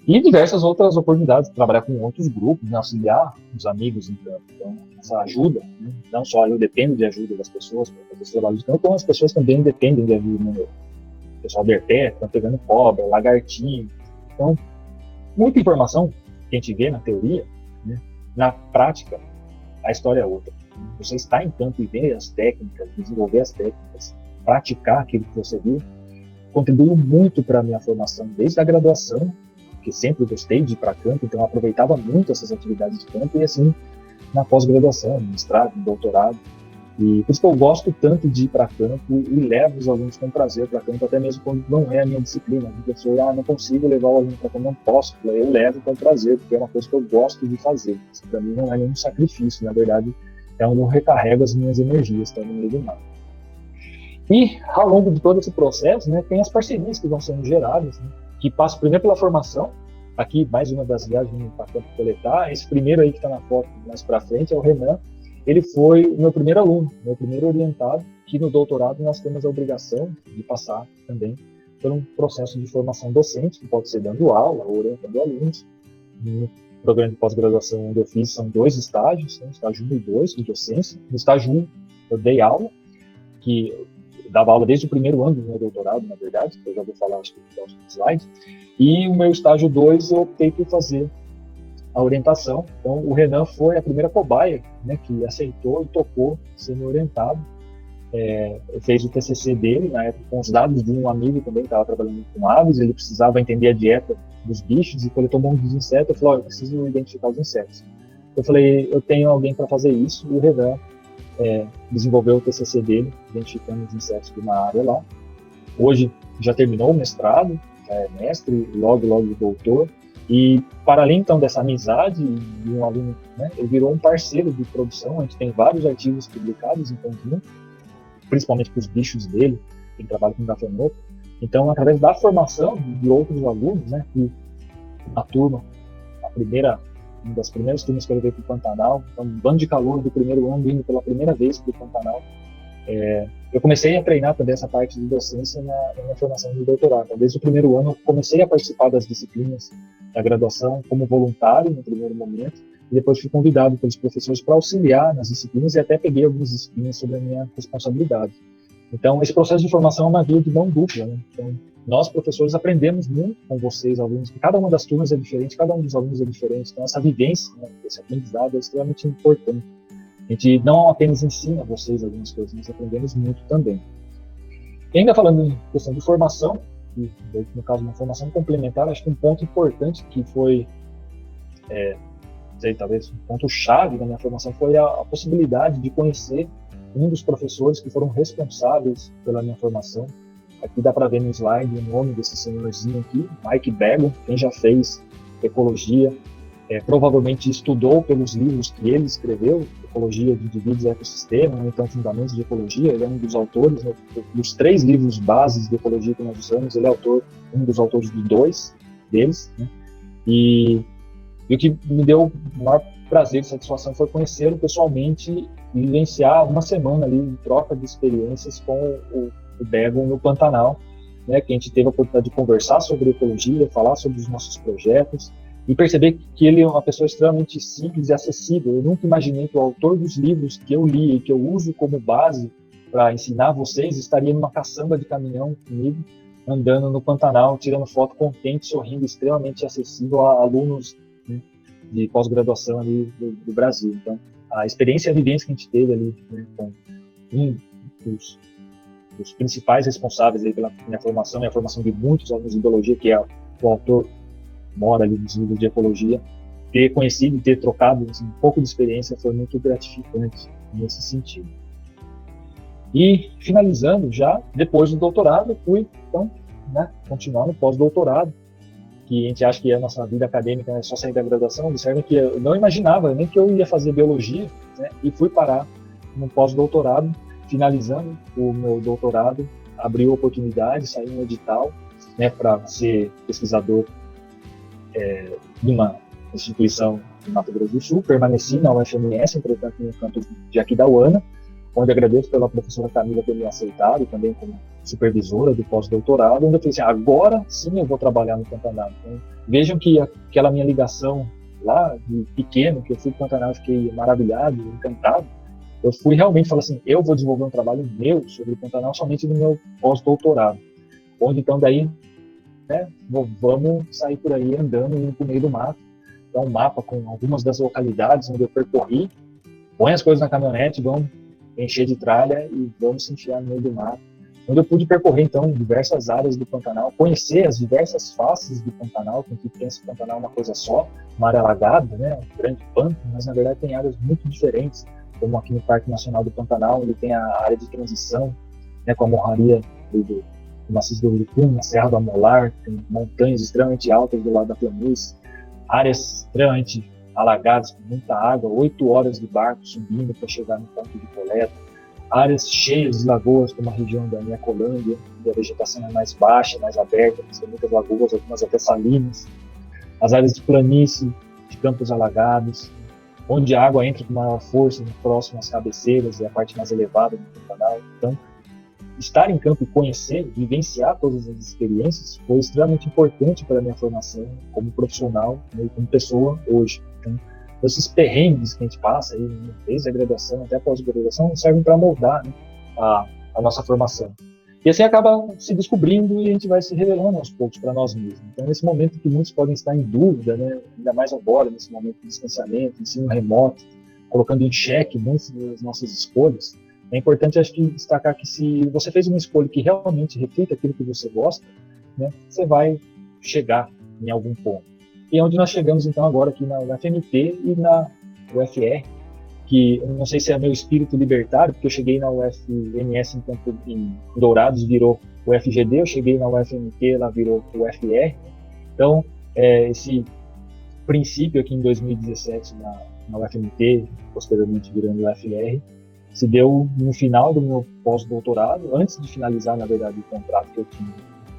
E diversas outras oportunidades, trabalhar com outros grupos, né, auxiliar os amigos em campo. Então, essa ajuda, né, não só eu dependo de ajuda das pessoas para fazer esse trabalho de campo, como as pessoas também dependem de ajuda. Né? O pessoal do ERPE está pegando cobra, lagartinho. Então, muita informação que a gente vê na teoria, né, na prática, a história é outra. Você está em campo e ver as técnicas, desenvolver as técnicas, praticar aquilo que você viu, contribuiu muito para a minha formação desde a graduação, que sempre gostei de ir para campo, então eu aproveitava muito essas atividades de campo, e assim na pós-graduação, no mestrado, no doutorado. E por isso que eu gosto tanto de ir para campo e levo os alunos com prazer para campo, até mesmo quando não é a minha disciplina. A pessoa, não consigo levar o aluno para campo, não posso. Eu levo com prazer, porque é uma coisa que eu gosto de fazer. Para mim não é nenhum sacrifício, na verdade, é onde eu recarrego as minhas energias, tá, no meio do mar. E ao longo de todo esse processo, né, tem as parcerias que vão sendo geradas, né, que passam primeiro pela formação. Aqui, mais uma das viagens para campo coletar. Esse primeiro aí que está na foto mais para frente é o Renan. Ele foi o meu primeiro aluno, meu primeiro orientado, que no doutorado nós temos a obrigação de passar também por um processo de formação docente, que pode ser dando aula ou orientando alunos. No programa de pós-graduação onde eu fiz são 2 estágios, né, estágio 1 e 2 de docência. No estágio 1 eu dei aula, que eu dava aula desde o primeiro ano do meu doutorado, na verdade, que eu já vou falar acho que no próximo slide. E o meu estágio 2 eu optei por fazer a orientação. Então, o Renan foi a primeira cobaia, né, que aceitou e topou ser meu orientado. Fez o TCC dele, na época, com os dados de um amigo também que estava trabalhando com aves. Ele precisava entender a dieta dos bichos e quando ele tomou um dos insetos, eu falei, eu preciso identificar os insetos. Eu falei, eu tenho alguém para fazer isso, e o Renan desenvolveu o TCC dele, identificando os insetos de uma área lá. Hoje já terminou o mestrado, já é mestre, logo doutor. E, para além, então, dessa amizade de um aluno, né, ele virou um parceiro de produção. A gente tem vários artigos publicados em conjunto, principalmente com os bichos dele, ele trabalha com gafanhoto. Então, através da formação de outros alunos, né, que a turma, uma das primeiras turmas que eu levei para o Pantanal, então, um bando de calor do primeiro ano indo pela primeira vez para o Pantanal, eu comecei a treinar também essa parte de docência na minha formação de doutorado. Então, desde o primeiro ano, eu comecei a participar das disciplinas da graduação como voluntário no primeiro momento, e depois fui convidado pelos professores para auxiliar nas disciplinas e até peguei algumas disciplinas sobre a minha responsabilidade. Então, esse processo de formação é uma via de mão dupla, né? Então, nós, professores, aprendemos muito com vocês, alunos, que cada uma das turmas é diferente, cada um dos alunos é diferente. Então, essa vivência, né, esse aprendizado é extremamente importante. A gente não apenas ensina a vocês algumas coisas, nós aprendemos muito também. E ainda falando em questão de formação, e no caso uma formação complementar, acho que um ponto importante que foi, talvez um ponto-chave da minha formação foi a possibilidade de conhecer um dos professores que foram responsáveis pela minha formação. Aqui dá para ver no slide o nome desse senhorzinho aqui, Mike Begon. Quem já fez ecologia, provavelmente estudou pelos livros que ele escreveu, Ecologia de Indivíduos e Ecossistema, ou então Fundamentos de Ecologia. Ele é um dos autores, né, dos 3 livros bases de ecologia que nós usamos, ele é um dos autores de 2 deles, né? E o que me deu o maior prazer e satisfação foi conhecê-lo pessoalmente e vivenciar uma semana ali em troca de experiências com o Begon no Pantanal, né, que a gente teve a oportunidade de conversar sobre ecologia, falar sobre os nossos projetos, e perceber que ele é uma pessoa extremamente simples e acessível. Eu nunca imaginei que o autor dos livros que eu li e que eu uso como base para ensinar vocês estaria numa caçamba de caminhão comigo, andando no Pantanal, tirando foto contente, sorrindo, extremamente acessível a alunos, né, de pós-graduação ali do Brasil. Então, a experiência e a vivência que a gente teve ali, né, com um dos principais responsáveis aí pela minha formação e a formação de muitos alunos de biologia, que é o autor, mora ali nos livros de ecologia, ter conhecido e ter trocado assim, um pouco de experiência foi muito gratificante nesse sentido. E finalizando já, depois do doutorado, fui então, né, continuar no pós-doutorado, que a gente acha que a nossa vida acadêmica é só sair da graduação. Observem que eu não imaginava nem que eu ia fazer biologia, né, e fui parar no pós-doutorado, finalizando o meu doutorado, abriu oportunidade, saiu um edital, né, para ser pesquisador de uma instituição de Mato Grosso do Sul. Permaneci na UFMS, entretanto, no campus de Aquidauana, onde agradeço pela professora Camila ter me aceitado, também como supervisora do pós-doutorado, onde eu falei assim, agora sim eu vou trabalhar no Pantanal. Então, vejam que aquela minha ligação lá, de pequeno, que eu fui para o Pantanal, fiquei maravilhado, encantado, eu fui realmente falar assim, eu vou desenvolver um trabalho meu sobre o Pantanal somente no meu pós-doutorado, onde então daí, né, vamos sair por aí andando, indo para o meio do mato, dar um mapa com algumas das localidades onde eu percorri, põe as coisas na caminhonete, vamos encher de tralha e vamos se enfiar no meio do mato, onde eu pude percorrer então diversas áreas do Pantanal, conhecer as diversas faces do Pantanal, que a gente pensa que o Pantanal é uma coisa só, uma área alagada, né, um grande pântano, mas na verdade tem áreas muito diferentes, como aqui no Parque Nacional do Pantanal, onde tem a área de transição, né, com a morraria do maciço do Urucum, a Serra do Amolar, tem montanhas extremamente altas do lado da planície, áreas extremamente alagadas, com muita água, 8 horas de barco subindo para chegar no ponto de coleta, áreas cheias de lagoas, como a região da Niacolândia, onde a vegetação é mais baixa, mais aberta, tem muitas lagoas, algumas até salinas, as áreas de planície, de campos alagados, onde a água entra com maior força, próximo às cabeceiras e a parte mais elevada do Pantanal. Então, estar em campo e conhecer, vivenciar todas as experiências foi extremamente importante para a minha formação como profissional e como pessoa hoje. Então, esses perrengues que a gente passa, aí, desde a graduação até a pós-graduação, servem para moldar, né, a nossa formação. E assim acaba se descobrindo e a gente vai se revelando aos poucos para nós mesmos. Então, nesse momento que muitos podem estar em dúvida, né, ainda mais agora, nesse momento de distanciamento, ensino remoto, colocando em xeque muitas das nossas escolhas, é importante, acho que, destacar que se você fez uma escolha que realmente reflita aquilo que você gosta, né, você vai chegar em algum ponto. E é onde nós chegamos, então, agora aqui na UFMT e na UFR, que eu não sei se é meu espírito libertário, porque eu cheguei na UFMS em Dourados, virou UFGD, eu cheguei na UFMT, ela virou UFR. Então, esse princípio aqui em 2017 na UFMT, posteriormente virando UFR, se deu no final do meu pós-doutorado, antes de finalizar, na verdade, o contrato que eu tinha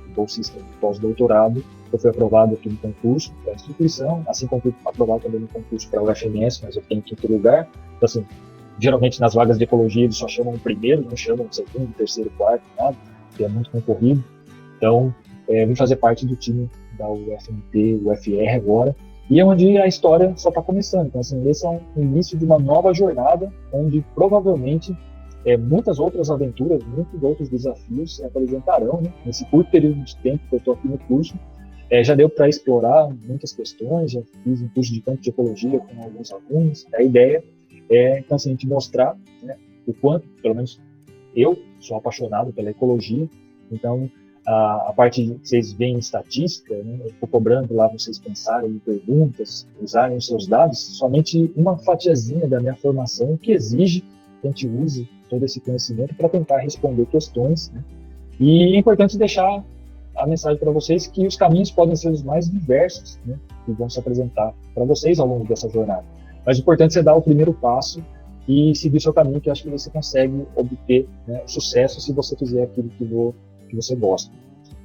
de bolsista de pós-doutorado. Eu fui aprovado aqui no concurso para a instituição, assim como fui aprovado também no concurso para a UFMS, mas eu fiquei em quinto lugar. Então, assim, geralmente nas vagas de ecologia eles só chamam o primeiro, não chamam o segundo, terceiro, quarto, nada, porque é muito concorrido. Então, vim fazer parte do time da UFMT, UFR agora, e é onde a história só está começando. Então, assim, esse é um início de uma nova jornada, onde provavelmente muitas outras aventuras, muitos outros desafios se apresentarão, né, nesse curto período de tempo que eu estou aqui no curso. Já deu para explorar muitas questões, já fiz um curso de campo de ecologia com alguns alunos. A ideia é, então, assim, a gente mostrar, né, o quanto, pelo menos eu sou apaixonado pela ecologia, então a parte que vocês veem em estatística, né, eu estou cobrando lá vocês pensarem em perguntas, usarem os seus dados, somente uma fatiazinha da minha formação que exige que a gente use todo esse conhecimento para tentar responder questões, né, e é importante deixar a mensagem para vocês que os caminhos podem ser os mais diversos, né, que vão se apresentar para vocês ao longo dessa jornada. Mas o importante é você dar o primeiro passo e seguir o seu caminho, que eu acho que você consegue obter, né, sucesso se você fizer aquilo que você gosta.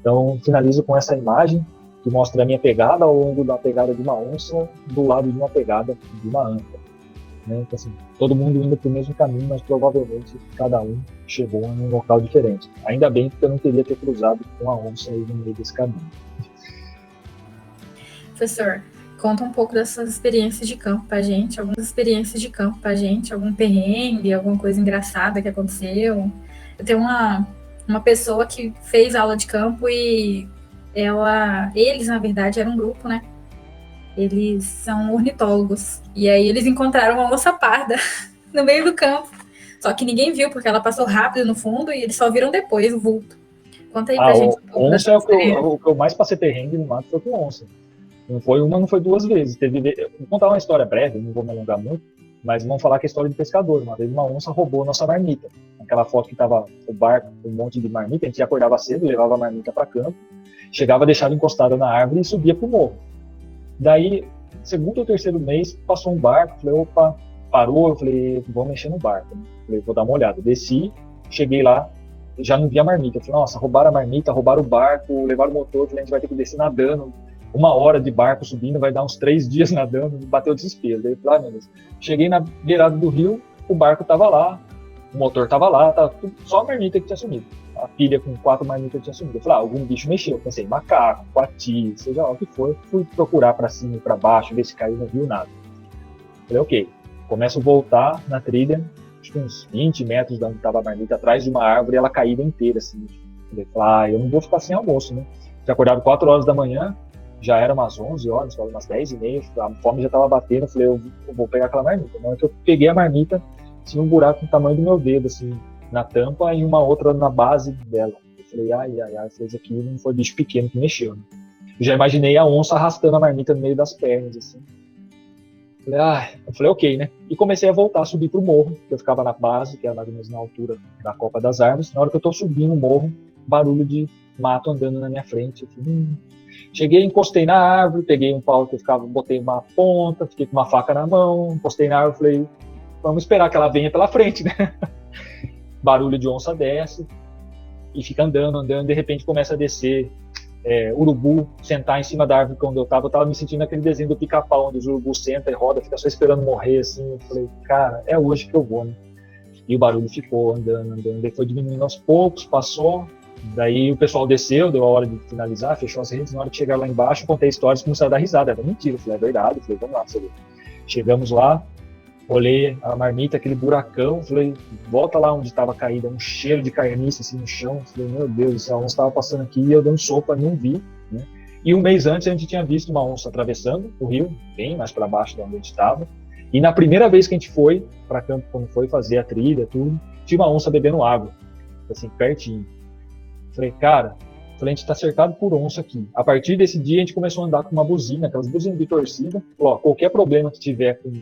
Então, finalizo com essa imagem que mostra a minha pegada ao longo da pegada de uma onça do lado de uma pegada de uma anta. Né? Então, assim, todo mundo indo para o mesmo caminho, mas provavelmente cada um chegou em um local diferente. Ainda bem que eu não queria ter cruzado com a onça aí no meio desse caminho. Professor, conta um pouco dessas experiências de campo pra gente, algumas experiências de campo pra gente, algum perrengue, alguma coisa engraçada que aconteceu. Eu tenho uma pessoa que fez aula de campo e eles, na verdade, eram um grupo, né? Eles são ornitólogos. E aí eles encontraram uma onça parda no meio do campo. Só que ninguém viu, porque ela passou rápido no fundo e eles só viram depois o vulto. Conta aí pra gente. Onça é o que eu mais passei perrengue no mato, foi com onça. Não foi uma, não foi duas vezes. Vou contar uma história breve, não vou me alongar muito, mas vamos falar que é a história de pescador. Uma vez uma onça roubou a nossa marmita. Aquela foto que tava o barco com um monte de marmita, a gente acordava cedo, levava a marmita para campo, chegava, deixava encostada na árvore e subia pro morro. Daí, segundo ou terceiro mês, passou um barco, falei, opa, parou, eu falei, vou mexer no barco. Falei, vou dar uma olhada. Desci, cheguei lá, já não vi a marmita. Falei, nossa, roubaram a marmita, roubaram o barco, levaram o motor, falei, a gente vai ter que descer nadando. 1 hora de barco subindo, vai dar uns 3 dias nadando, bateu o desespero. Daí, meu Deus. Cheguei na beirada do rio, o barco tava lá, o motor tava lá, tava tudo, só a marmita que tinha sumido. A pilha com 4 marmitas tinha sumido. Eu falei, algum bicho mexeu. Pensei, macaco, coati, seja lá o que for. Fui procurar para cima e para baixo, ver se caiu, não viu nada. Falei, ok. Começo a voltar na trilha, acho que uns 20 metros de onde estava a marmita, atrás de uma árvore, ela caída inteira, assim. Falei, eu não vou ficar sem almoço, né? Já acordava 4 horas da manhã, já era umas 11 horas, umas 10h30, a fome já estava batendo, eu falei, eu vou pegar aquela marmita. Na hora que eu peguei a marmita, tinha um buraco do tamanho do meu dedo, assim, na tampa e uma outra na base dela. Eu falei, ai, esse aqui não foi bicho pequeno que mexeu, né? Eu já imaginei a onça arrastando a marmita no meio das pernas, assim. Eu falei, ok, né? E comecei a voltar, a subir pro morro, que eu ficava na base, que era mais ou menos na altura da copa das árvores. Na hora que eu tô subindo o morro, barulho de mato andando na minha frente. Cheguei, encostei na árvore, peguei um pau que eu ficava, botei uma ponta, fiquei com uma faca na mão, encostei na árvore, falei, vamos esperar que ela venha pela frente, né? Barulho de onça desce, e fica andando, de repente começa a descer urubu, sentar em cima da árvore onde eu tava me sentindo aquele desenho do Pica-Pau, onde os urubus sentam e roda, fica só esperando morrer, assim. Eu falei, cara, é hoje que eu vou, né? E o barulho ficou andando, daí foi diminuindo aos poucos, passou, daí o pessoal desceu, deu a hora de finalizar, fechou as redes, na hora de chegar lá embaixo, contei histórias e começaram a dar risada, era mentira, eu falei, é verdade, eu falei, vamos lá, você vê. Chegamos lá, olhei a marmita, aquele buracão, falei, volta lá onde estava caída, um cheiro de carniça assim no chão, falei, meu Deus, a onça estava passando aqui e eu dando sopa, não vi, né? E um mês antes a gente tinha visto uma onça atravessando o rio, bem mais para baixo de onde a gente estava, e na primeira vez que a gente foi para campo, quando foi fazer a trilha, tudo, tinha uma onça bebendo água, assim, pertinho. Falei, cara, a gente está cercado por onça aqui. A partir desse dia a gente começou a andar com uma buzina, aquelas buzinas de torcida, falou, qualquer problema que tiver com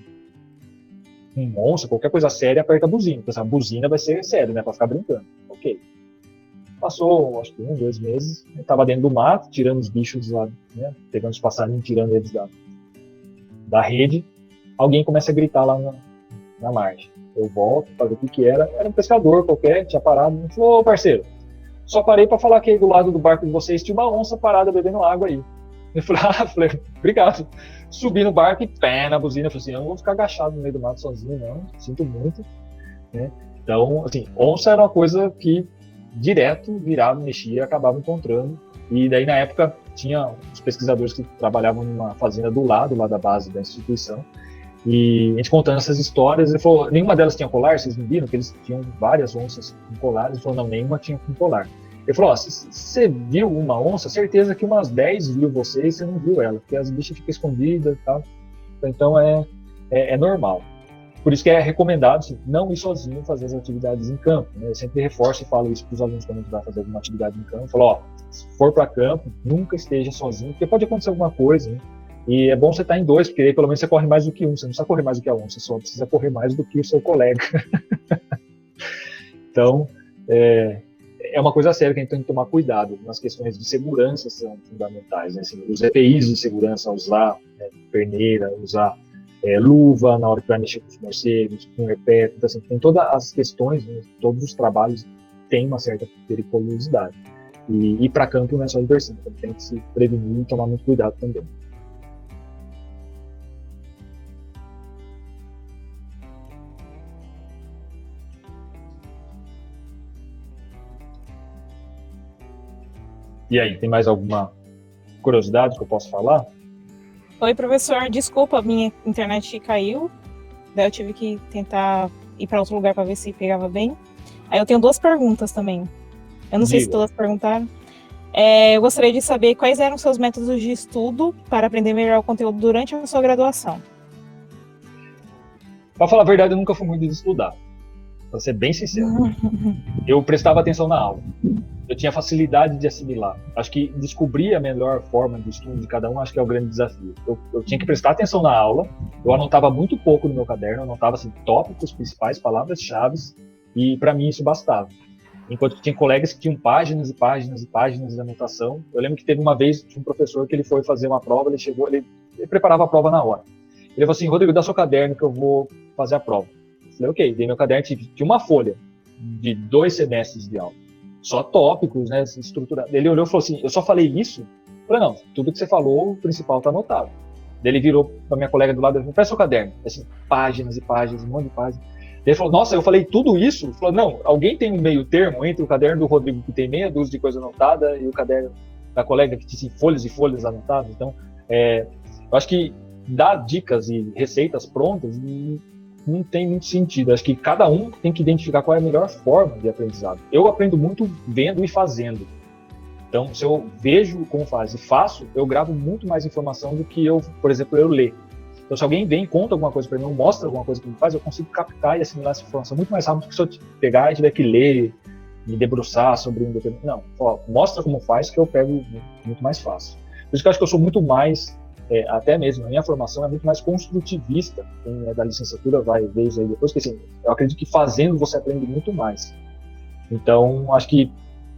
onça, qualquer coisa séria, aperta a buzina. Porque essa buzina vai ser séria, né? Pra ficar brincando. Ok. Passou, acho que 1, 2 meses. Eu tava dentro do mato, tirando os bichos lá, né? Pegando os passarinhos, tirando eles da rede. Alguém começa a gritar lá na margem. Eu volto para ver o que era. Era um pescador qualquer, tinha parado. Ele falou, ô parceiro, só parei para falar que aí do lado do barco de vocês tinha uma onça parada bebendo água aí. Eu falei, obrigado. Subi no barco e pé na buzina. Eu falei assim, eu não vou ficar agachado no meio do mato sozinho, não. Sinto muito. Né? Então, assim, onça era uma coisa que direto virava, mexia e acabava encontrando. E daí, na época, tinha os pesquisadores que trabalhavam numa fazenda do lado lá da base da instituição. E a gente contando essas histórias, ele falou, nenhuma delas tinha colar, vocês não viram? Que eles tinham várias onças com colar. Ele falou, não, nenhuma tinha com colar. Ele falou, se você viu uma onça, certeza que umas 10 viu você e você não viu ela, porque as bichas ficam escondidas e tal. Então é normal. Por isso que é recomendado assim, não ir sozinho fazer as atividades em campo. Né? Eu sempre reforço e falo isso para os alunos quando a gente vai fazer alguma atividade em campo. Eu falo, se for para campo, nunca esteja sozinho, porque pode acontecer alguma coisa, né? E é bom você estar em 2, porque aí pelo menos você corre mais do que um. Você não precisa correr mais do que a onça, você só precisa correr mais do que o seu colega. Então, é uma coisa séria que a gente tem que tomar cuidado. Nas questões de segurança são fundamentais. Né? Assim, os EPIs de segurança, usar perneira, usar luva na hora que vai mexer com os morcegos, com o repé. Então, assim, tem todas as questões, né? Todos os trabalhos têm uma certa periculosidade. E ir para campo não é só diversão, então tem que se prevenir e tomar muito cuidado também. E aí, tem mais alguma curiosidade que eu posso falar? Oi, professor. Desculpa, minha internet caiu. Daí eu tive que tentar ir para outro lugar para ver se pegava bem. Aí eu tenho 2 perguntas também. Eu não sei se Diga. todas perguntaram. Eu gostaria de saber quais eram seus métodos de estudo para aprender melhor o conteúdo durante a sua graduação. Pra falar a verdade, eu nunca fui muito de estudar. Pra ser bem sincero. Eu prestava atenção na aula. Eu tinha facilidade de assimilar. Acho que descobrir a melhor forma de estudo de cada um, acho que é o grande desafio. Eu tinha que prestar atenção na aula, eu anotava muito pouco no meu caderno, eu anotava assim, tópicos principais, palavras-chave, e para mim isso bastava. Enquanto que tinha colegas que tinham páginas e páginas e páginas de anotação. Eu lembro que teve uma vez um professor que ele foi fazer uma prova, ele preparava a prova na hora. Ele falou assim, Rodrigo, dá seu caderno que eu vou fazer a prova. Eu falei, ok, dei meu caderno, tinha uma folha de 2 semestres de aula. Só tópicos, né, estrutura. Ele olhou e falou assim, eu só falei isso? Eu falei, não, tudo que você falou, o principal está anotado. Daí ele virou para minha colega do lado e falou, peça seu caderno. Assim, páginas e páginas, um monte de páginas. Daí ele falou, nossa, eu falei tudo isso? Ele falou, não, alguém tem um meio termo entre o caderno do Rodrigo, que tem meia dúzia de coisa anotada, e o caderno da colega, que tinha folhas e folhas anotadas. Então, eu acho que dar dicas e receitas prontas não tem muito sentido. Acho que cada um tem que identificar qual é a melhor forma de aprendizado. Eu aprendo muito vendo e fazendo. Então, se eu vejo como faz e faço, eu gravo muito mais informação do que eu, por exemplo, eu ler. Então, se alguém vem e conta alguma coisa para mim, ou mostra alguma coisa que me faz, eu consigo captar e assimilar essa informação muito mais rápido do que se eu pegar e tiver que ler, me debruçar sobre um determinado... Não, mostra como faz que eu pego muito mais fácil. Por isso que eu acho que eu sou muito mais... até mesmo, a minha formação é muito mais construtivista. Quem é da licenciatura vai ver isso aí depois, porque assim, eu acredito que fazendo você aprende muito mais. Então, acho que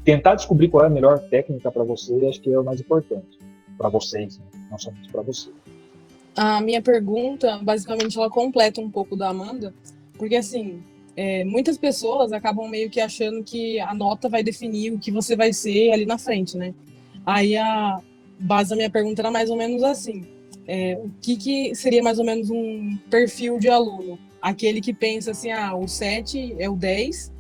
tentar descobrir qual é a melhor técnica para você, acho que é o mais importante. Para vocês, né? Não somente para você. A minha pergunta, basicamente, ela completa um pouco da Amanda, porque assim, muitas pessoas acabam meio que achando que a nota vai definir o que você vai ser ali na frente, né? Aí a base da minha pergunta era mais ou menos assim, o que seria mais ou menos um perfil de aluno? Aquele que pensa assim, o 7 é o 10,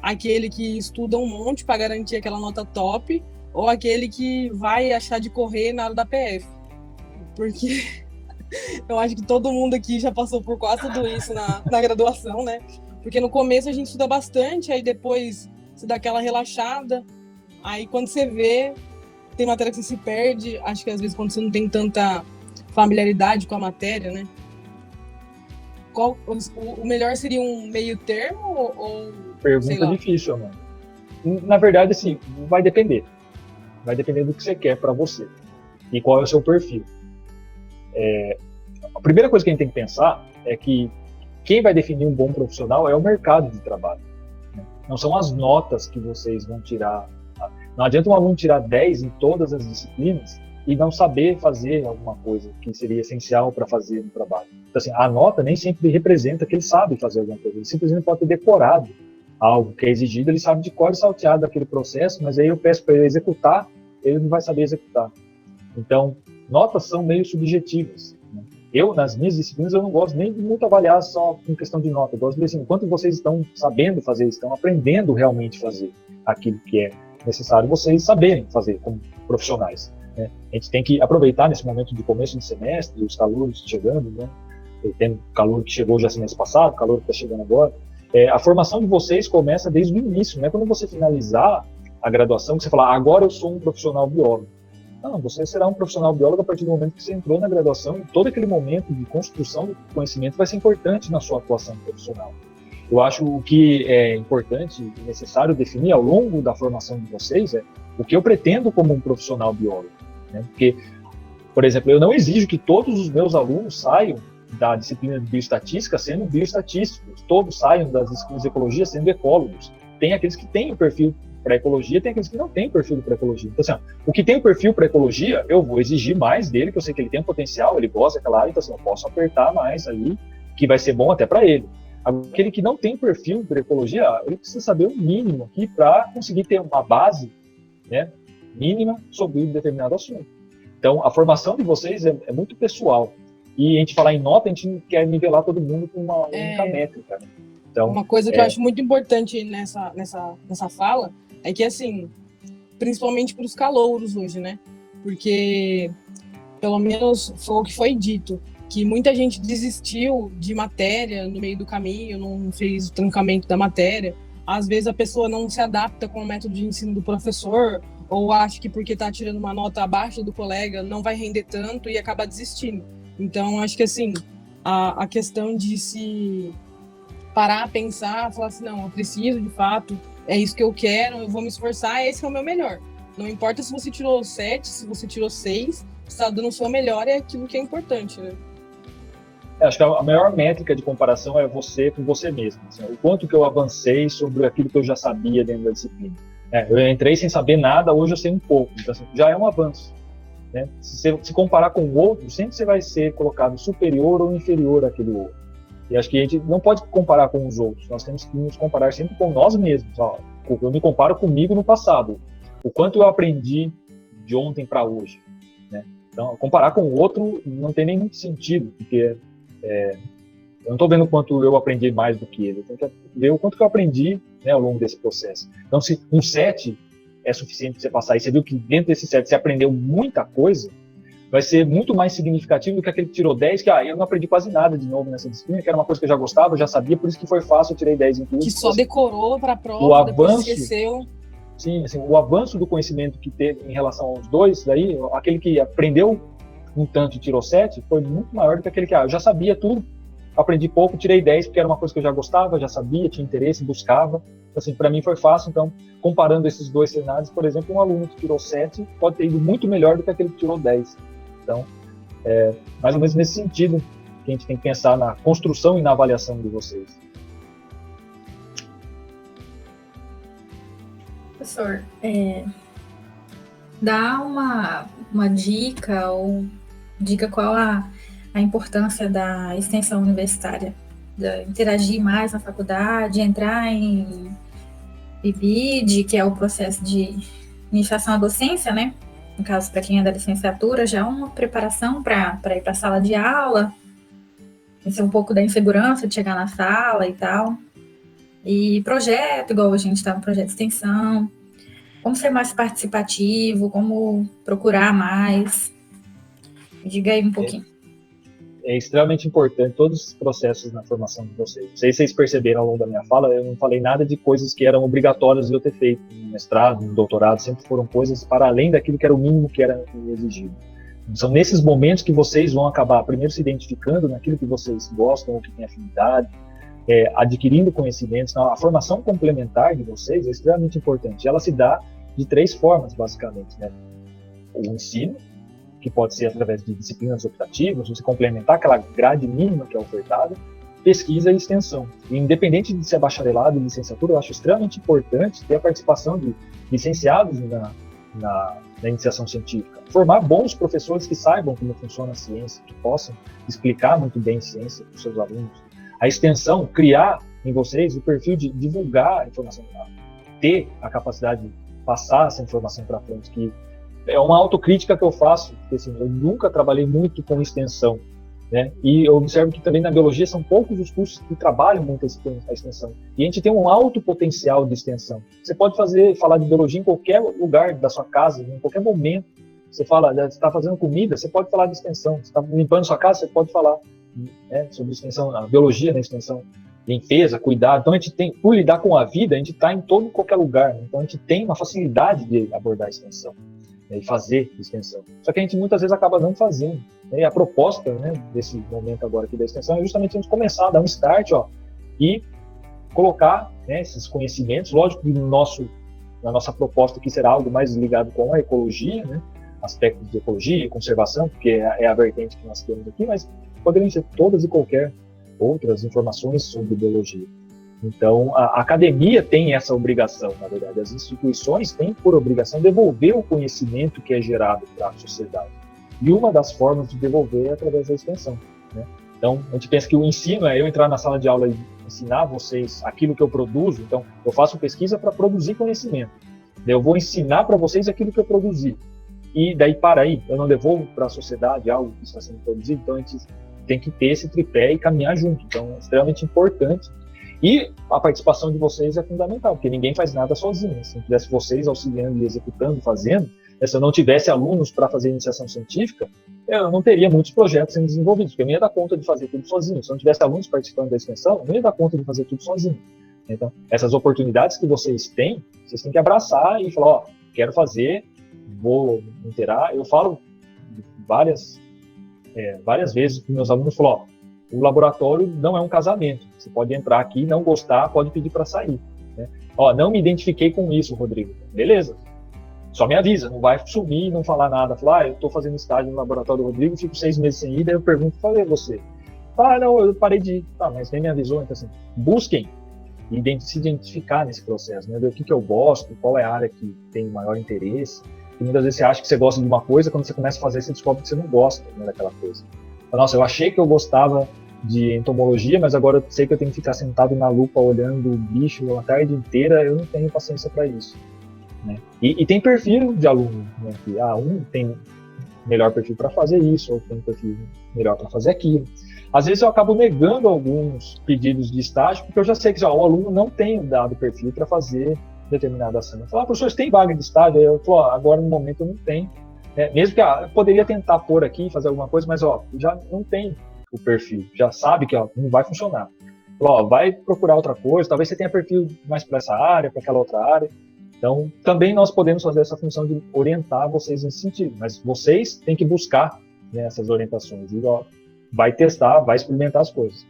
aquele que estuda um monte para garantir aquela nota top, ou aquele que vai achar de correr na hora da PF? Porque eu acho que todo mundo aqui já passou por quase tudo isso na graduação, né? Porque no começo a gente estuda bastante, aí depois você dá aquela relaxada, aí quando você vê, tem matéria que você se perde, acho que às vezes quando você não tem tanta familiaridade com a matéria, né? O melhor seria um meio termo ou Pergunta difícil, mano. Na verdade, assim, vai depender. Vai depender do que você quer para você e qual é o seu perfil. A primeira coisa que a gente tem que pensar é que quem vai definir um bom profissional é o mercado de trabalho, né? Não são as notas que vocês vão tirar. Não adianta um aluno tirar 10 em todas as disciplinas e não saber fazer alguma coisa que seria essencial para fazer no trabalho. Então, assim, a nota nem sempre representa que ele sabe fazer alguma coisa. Ele simplesmente pode ter decorado algo que é exigido, ele sabe de cor e salteado daquele processo, mas aí eu peço para ele executar, ele não vai saber executar. Então, notas são meio subjetivas, né? Eu, nas minhas disciplinas, eu não gosto nem de muito avaliar só com questão de nota. Eu gosto de ver assim, quanto vocês estão sabendo fazer, estão aprendendo realmente fazer aquilo que é necessário vocês saberem fazer como profissionais, né? A gente tem que aproveitar nesse momento de começo de semestre, os calouros chegando, né? Tem calor que chegou já semestre passado, calor que está chegando agora. A formação de vocês começa desde o início, não é quando você finalizar a graduação que você fala, agora eu sou um profissional biólogo. Não, você será um profissional biólogo a partir do momento que você entrou na graduação, e todo aquele momento de construção do conhecimento vai ser importante na sua atuação profissional. Eu acho o que é importante e necessário definir ao longo da formação de vocês é o que eu pretendo como um profissional biólogo, né? Porque, por exemplo, eu não exijo que todos os meus alunos saiam da disciplina de bioestatística sendo bioestatísticos, todos saiam das disciplinas de ecologia sendo ecólogos. Tem aqueles que têm o perfil para ecologia, tem aqueles que não têm perfil para ecologia. Então, assim, o que tem o perfil para ecologia, eu vou exigir mais dele, que eu sei que ele tem um potencial, ele gosta daquela área, então assim, eu posso apertar mais ali, que vai ser bom até para ele. Aquele que não tem perfil para ecologia, ele precisa saber o mínimo aqui para conseguir ter uma base, né, mínima sobre um determinado assunto. Então, a formação de vocês é muito pessoal. E a gente falar em nota, a gente não quer nivelar todo mundo com uma única métrica, né? Então, uma coisa que eu acho muito importante nessa fala é que, assim, principalmente para os calouros hoje, né? Porque, pelo menos foi o que foi dito, que muita gente desistiu de matéria no meio do caminho, não fez o trancamento da matéria, às vezes a pessoa não se adapta com o método de ensino do professor, ou acha que porque está tirando uma nota abaixo do colega não vai render tanto e acaba desistindo. Então, acho que assim, a questão de se parar, pensar, falar assim, não, eu preciso de fato, é isso que eu quero, eu vou me esforçar, esse é o meu melhor. Não importa se você tirou 7, se você tirou 6, você está dando o seu melhor, é aquilo que é importante, né? Acho que a maior métrica de comparação é você com você mesmo. Assim, o quanto que eu avancei sobre aquilo que eu já sabia dentro da disciplina. Eu entrei sem saber nada, hoje eu sei um pouco. Então, assim, já é um avanço. Né? Se você se comparar com o outro, sempre você vai ser colocado superior ou inferior àquele outro. E acho que a gente não pode comparar com os outros. Nós temos que nos comparar sempre com nós mesmos. Ó, eu me comparo comigo no passado. O quanto eu aprendi de ontem para hoje. Né? Então, comparar com o outro não tem nenhum sentido, porque eu não estou vendo o quanto eu aprendi mais do que ele. Eu tenho que ver o quanto que eu aprendi, né, ao longo desse processo. Então, se um 7 é suficiente para você passar, e você viu que dentro desse 7 você aprendeu muita coisa, vai ser muito mais significativo do que aquele que tirou 10, que eu não aprendi quase nada de novo nessa disciplina, que era uma coisa que eu já gostava, eu já sabia, por isso que foi fácil, eu tirei 10 em tudo. Que só decorou para a prova, depois esqueceu. Sim, assim, o avanço do conhecimento que teve em relação aos dois, daí, aquele que aprendeu um tanto e tirou 7, foi muito maior do que aquele que eu já sabia tudo, aprendi pouco, tirei 10 porque era uma coisa que eu já gostava, já sabia, tinha interesse, buscava. Assim, para mim foi fácil. Então, comparando esses dois cenários, por exemplo, um aluno que tirou 7 pode ter ido muito melhor do que aquele que tirou 10. Então, mais ou menos nesse sentido que a gente tem que pensar na construção e na avaliação de vocês. Professor, dá uma dica, ou diga qual a importância da extensão universitária, de interagir mais na faculdade, entrar em IBID, que é o processo de iniciação à docência, né? No caso, para quem é da licenciatura, já é uma preparação para ir para a sala de aula, conhecer um pouco da insegurança de chegar na sala e tal. E projeto, igual a gente está no projeto de extensão, como ser mais participativo, como procurar mais. Diga aí um pouquinho. É extremamente importante todos os processos na formação de vocês. Não sei se vocês perceberam ao longo da minha fala, eu não falei nada de coisas que eram obrigatórias de eu ter feito no mestrado, no doutorado, sempre foram coisas para além daquilo que era o mínimo que era exigido. São nesses momentos que vocês vão acabar, primeiro, se identificando naquilo que vocês gostam ou que têm afinidade, adquirindo conhecimentos. A formação complementar de vocês é extremamente importante. Ela se dá de 3 formas, basicamente, né? O ensino, que pode ser através de disciplinas optativas, você complementar aquela grade mínima que é ofertada, pesquisa e extensão. E, independente de ser bacharelado e licenciatura, eu acho extremamente importante ter a participação de licenciados na iniciação científica. Formar bons professores que saibam como funciona a ciência, que possam explicar muito bem ciência para os seus alunos. A extensão, criar em vocês o perfil de divulgar a informação, ter a capacidade de passar essa informação para frente, que é uma autocrítica que eu faço, porque assim, eu nunca trabalhei muito com extensão, né? E eu observo que também na biologia são poucos os cursos que trabalham muito a extensão. E a gente tem um alto potencial de extensão. Você pode falar de biologia em qualquer lugar da sua casa, em qualquer momento. Você está fazendo comida, você pode falar de extensão. Você está limpando sua casa, você pode falar, né, sobre extensão, a biologia na extensão. Limpeza, cuidado. Então a gente tem, por lidar com a vida, a gente está em qualquer lugar. Né? Então a gente tem uma facilidade de abordar a extensão. E fazer extensão. Só que a gente muitas vezes acaba não fazendo. Né? E a proposta, né, desse momento agora aqui da extensão é justamente a gente começar a dar um start, e colocar, né, esses conhecimentos. Lógico que na nossa proposta aqui será algo mais ligado com a ecologia, né, aspectos de ecologia e conservação, porque é a vertente que nós temos aqui, mas poderiam ser todas e qualquer outras informações sobre biologia. Então, a academia tem essa obrigação, na verdade. As instituições têm por obrigação devolver o conhecimento que é gerado para a sociedade. E uma das formas de devolver é através da extensão. Né? Então, a gente pensa que o ensino é eu entrar na sala de aula e ensinar vocês aquilo que eu produzo. Então, eu faço pesquisa para produzir conhecimento. Eu vou ensinar para vocês aquilo que eu produzi. E daí, para aí, eu não devolvo para a sociedade algo que está sendo produzido. Então, a gente tem que ter esse tripé e caminhar junto. Então, é extremamente importante. E a participação de vocês é fundamental, porque ninguém faz nada sozinho. Se não tivesse vocês auxiliando e executando, fazendo, se eu não tivesse alunos para fazer iniciação científica, eu não teria muitos projetos sendo desenvolvidos, porque eu não ia dar conta de fazer tudo sozinho. Se eu não tivesse alunos participando da extensão, eu não ia dar conta de fazer tudo sozinho. Então, essas oportunidades que vocês têm que abraçar e falar, ó, quero fazer, vou me inteirar. Eu falo várias vezes para meus alunos, falo, ó, o laboratório não é um casamento. Você pode entrar aqui, não gostar, pode pedir para sair. Né? Ó, não me identifiquei com isso, Rodrigo. Beleza. Só me avisa, não vai sumir, não falar nada. Falar, eu estou fazendo estágio no laboratório do Rodrigo, fico 6 meses sem ir, daí eu pergunto, falei você. Não, eu parei de ir. Tá, mas nem me avisou. Então, assim, busquem se identificar nesse processo, né? Ver o que eu gosto, qual é a área que tem maior interesse. E muitas vezes você acha que você gosta de uma coisa, quando você começa a fazer, você descobre que você não gosta, né, daquela coisa. Então, nossa, eu achei que eu gostava de entomologia, mas agora eu sei que eu tenho que ficar sentado na lupa olhando o bicho a tarde inteira, eu não tenho paciência para isso. Né? E tem perfil de aluno, né? Que um tem melhor perfil para fazer isso, ou tem perfil melhor para fazer aquilo. Às vezes eu acabo negando alguns pedidos de estágio, porque eu já sei que o aluno não tem dado perfil para fazer determinada ação. Eu falo, professor, você tem vaga de estágio? Aí eu falo, agora no momento eu não tenho. Mesmo que eu poderia tentar pôr aqui, fazer alguma coisa, mas já não tem o perfil, já sabe que não vai funcionar. Falo, vai procurar outra coisa, talvez você tenha perfil mais para essa área, para aquela outra área. Então, também nós podemos fazer essa função de orientar vocês nesse sentido, mas vocês têm que buscar, né, essas orientações. E, vai testar, vai experimentar as coisas.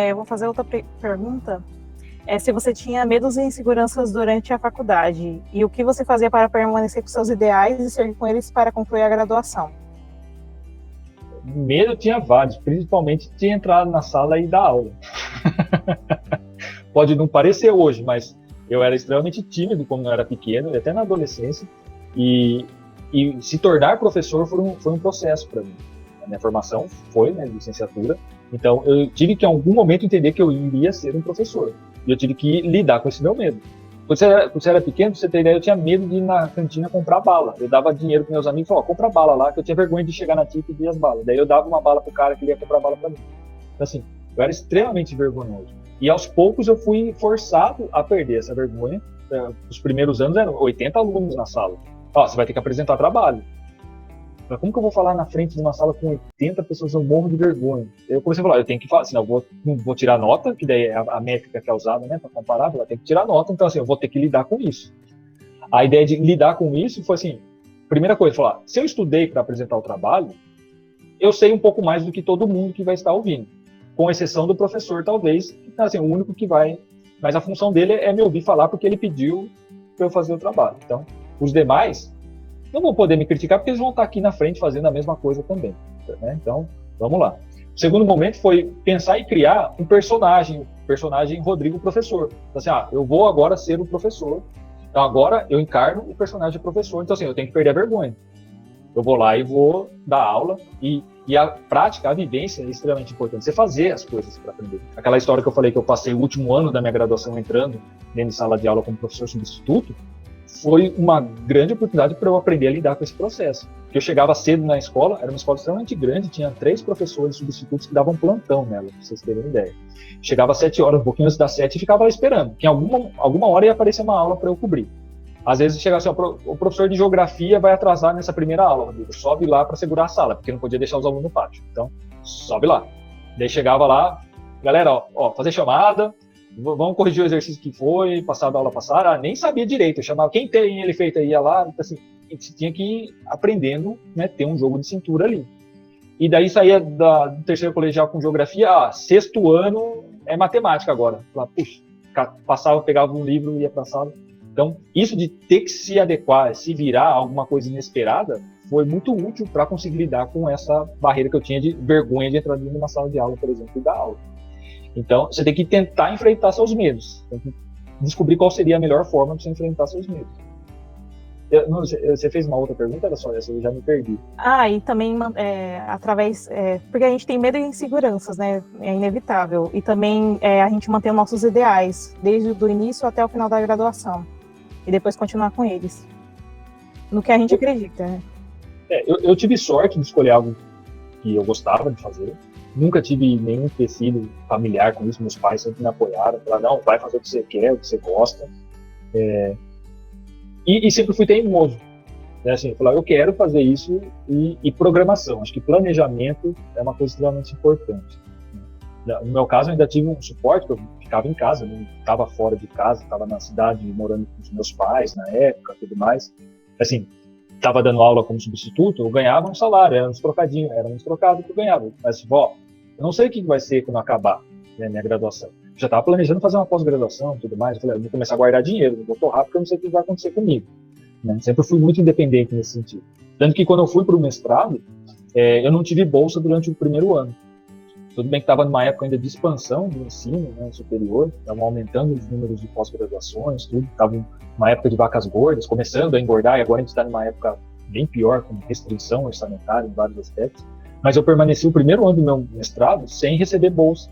Eu vou fazer outra pergunta. Se você tinha medos e inseguranças durante a faculdade, e o que você fazia para permanecer com seus ideais e seguir com eles para concluir a graduação? Medo tinha vários, principalmente de entrar na sala e dar aula. Pode não parecer hoje, mas eu era extremamente tímido quando eu era pequeno, e até na adolescência, e se tornar professor foi um processo para mim. A minha formação foi, né, licenciatura, então eu tive que em algum momento entender que eu iria ser um professor, e eu tive que lidar com esse meu medo. Quando você era pequeno, pra você ter ideia, eu tinha medo de ir na cantina comprar bala. Eu dava dinheiro para meus amigos e falava, compra bala lá, que eu tinha vergonha de chegar na tia e pedir as balas. Daí eu dava uma bala pro cara que ia comprar bala para mim. Então assim, eu era extremamente vergonhoso. E aos poucos eu fui forçado a perder essa vergonha. Os primeiros anos eram 80 alunos na sala. Você vai ter que apresentar trabalho. Mas como que eu vou falar na frente de uma sala com 80 pessoas? Eu morro de vergonha. Eu comecei a falar, eu tenho que falar, senão eu não vou tirar nota, que daí é a métrica que é usada, né, para comparar, eu tenho que tirar nota, então assim, eu vou ter que lidar com isso. A ideia de lidar com isso foi assim, primeira coisa, falar, se eu estudei para apresentar o trabalho, eu sei um pouco mais do que todo mundo que vai estar ouvindo, com exceção do professor, talvez, assim, o único que vai, mas a função dele é me ouvir falar porque ele pediu para eu fazer o trabalho. Então, os demais não vão poder me criticar porque eles vão estar aqui na frente fazendo a mesma coisa também. Né? Então, vamos lá. O segundo momento foi pensar e criar um personagem Rodrigo professor. Então, assim, eu vou agora ser o professor. Então, agora eu encarno o personagem professor. Então, assim, eu tenho que perder a vergonha. Eu vou lá e vou dar aula. E a prática, a vivência é extremamente importante. Você fazer as coisas para aprender. Aquela história que eu falei que eu passei o último ano da minha graduação entrando dentro de sala de aula como professor substituto, foi uma grande oportunidade para eu aprender a lidar com esse processo. Porque eu chegava cedo na escola, era uma escola extremamente grande, tinha 3 professores substitutos que davam plantão nela, para vocês terem uma ideia. Chegava às 7 horas, um pouquinho antes das 7, e ficava lá esperando, que em alguma hora ia aparecer uma aula para eu cobrir. Às vezes chegava assim, o professor de geografia vai atrasar nessa primeira aula, Rodrigo, sobe lá para segurar a sala, porque não podia deixar os alunos no pátio. Então, sobe lá. Daí chegava lá, galera, fazer chamada, vamos corrigir o exercício que foi, passado a aula passada, nem sabia direito, eu chamava, quem tem ele feito aí, ia lá, então, assim, você tinha que ir aprendendo, né, ter um jogo de cintura ali. E daí saía do terceiro colegial com geografia, 6º ano é matemática agora. Lá, puxa, passava, pegava um livro e ia para a sala. Então, isso de ter que se adequar, se virar a alguma coisa inesperada, foi muito útil para conseguir lidar com essa barreira que eu tinha de vergonha de entrar dentro de uma sala de aula, por exemplo, e dar aula. Então, você tem que tentar enfrentar seus medos. Tem que descobrir qual seria a melhor forma de você enfrentar seus medos. Você fez uma outra pergunta? Era só essa, eu já me perdi. E também porque a gente tem medo e inseguranças, né? É inevitável. E também a gente mantém os nossos ideais, desde o início até o final da graduação. E depois continuar com eles. No que a gente acredita, né? Eu tive sorte de escolher algo que eu gostava de fazer. Nunca tive nenhum tecido familiar com isso. Meus pais sempre me apoiaram. Falaram, não, vai fazer o que você quer, o que você gosta. E sempre fui teimoso. Assim, eu falava, eu quero fazer isso e programação. Acho que planejamento é uma coisa extremamente importante. No meu caso, eu ainda tive um suporte, eu ficava em casa, não estava fora de casa, estava na cidade morando com os meus pais na época, tudo mais. Assim, estava dando aula como substituto, eu ganhava um salário, era uns trocadinhos, era uns trocados que eu ganhava. Mas, eu não sei o que vai ser quando acabar, né, minha graduação. Já estava planejando fazer uma pós-graduação, tudo mais. Eu falei, eu vou começar a guardar dinheiro, não vou torrar porque eu não sei o que vai acontecer comigo. Né? Sempre fui muito independente nesse sentido. Tanto que quando eu fui para o mestrado, eu não tive bolsa durante o primeiro ano. Tudo bem que estava numa época ainda de expansão do ensino, né, superior, estavam aumentando os números de pós-graduações, tudo, estava numa época de vacas gordas, começando a engordar, e agora a gente está numa época bem pior, com restrição orçamentária em vários aspectos. Mas eu permaneci o primeiro ano do meu mestrado sem receber bolsa.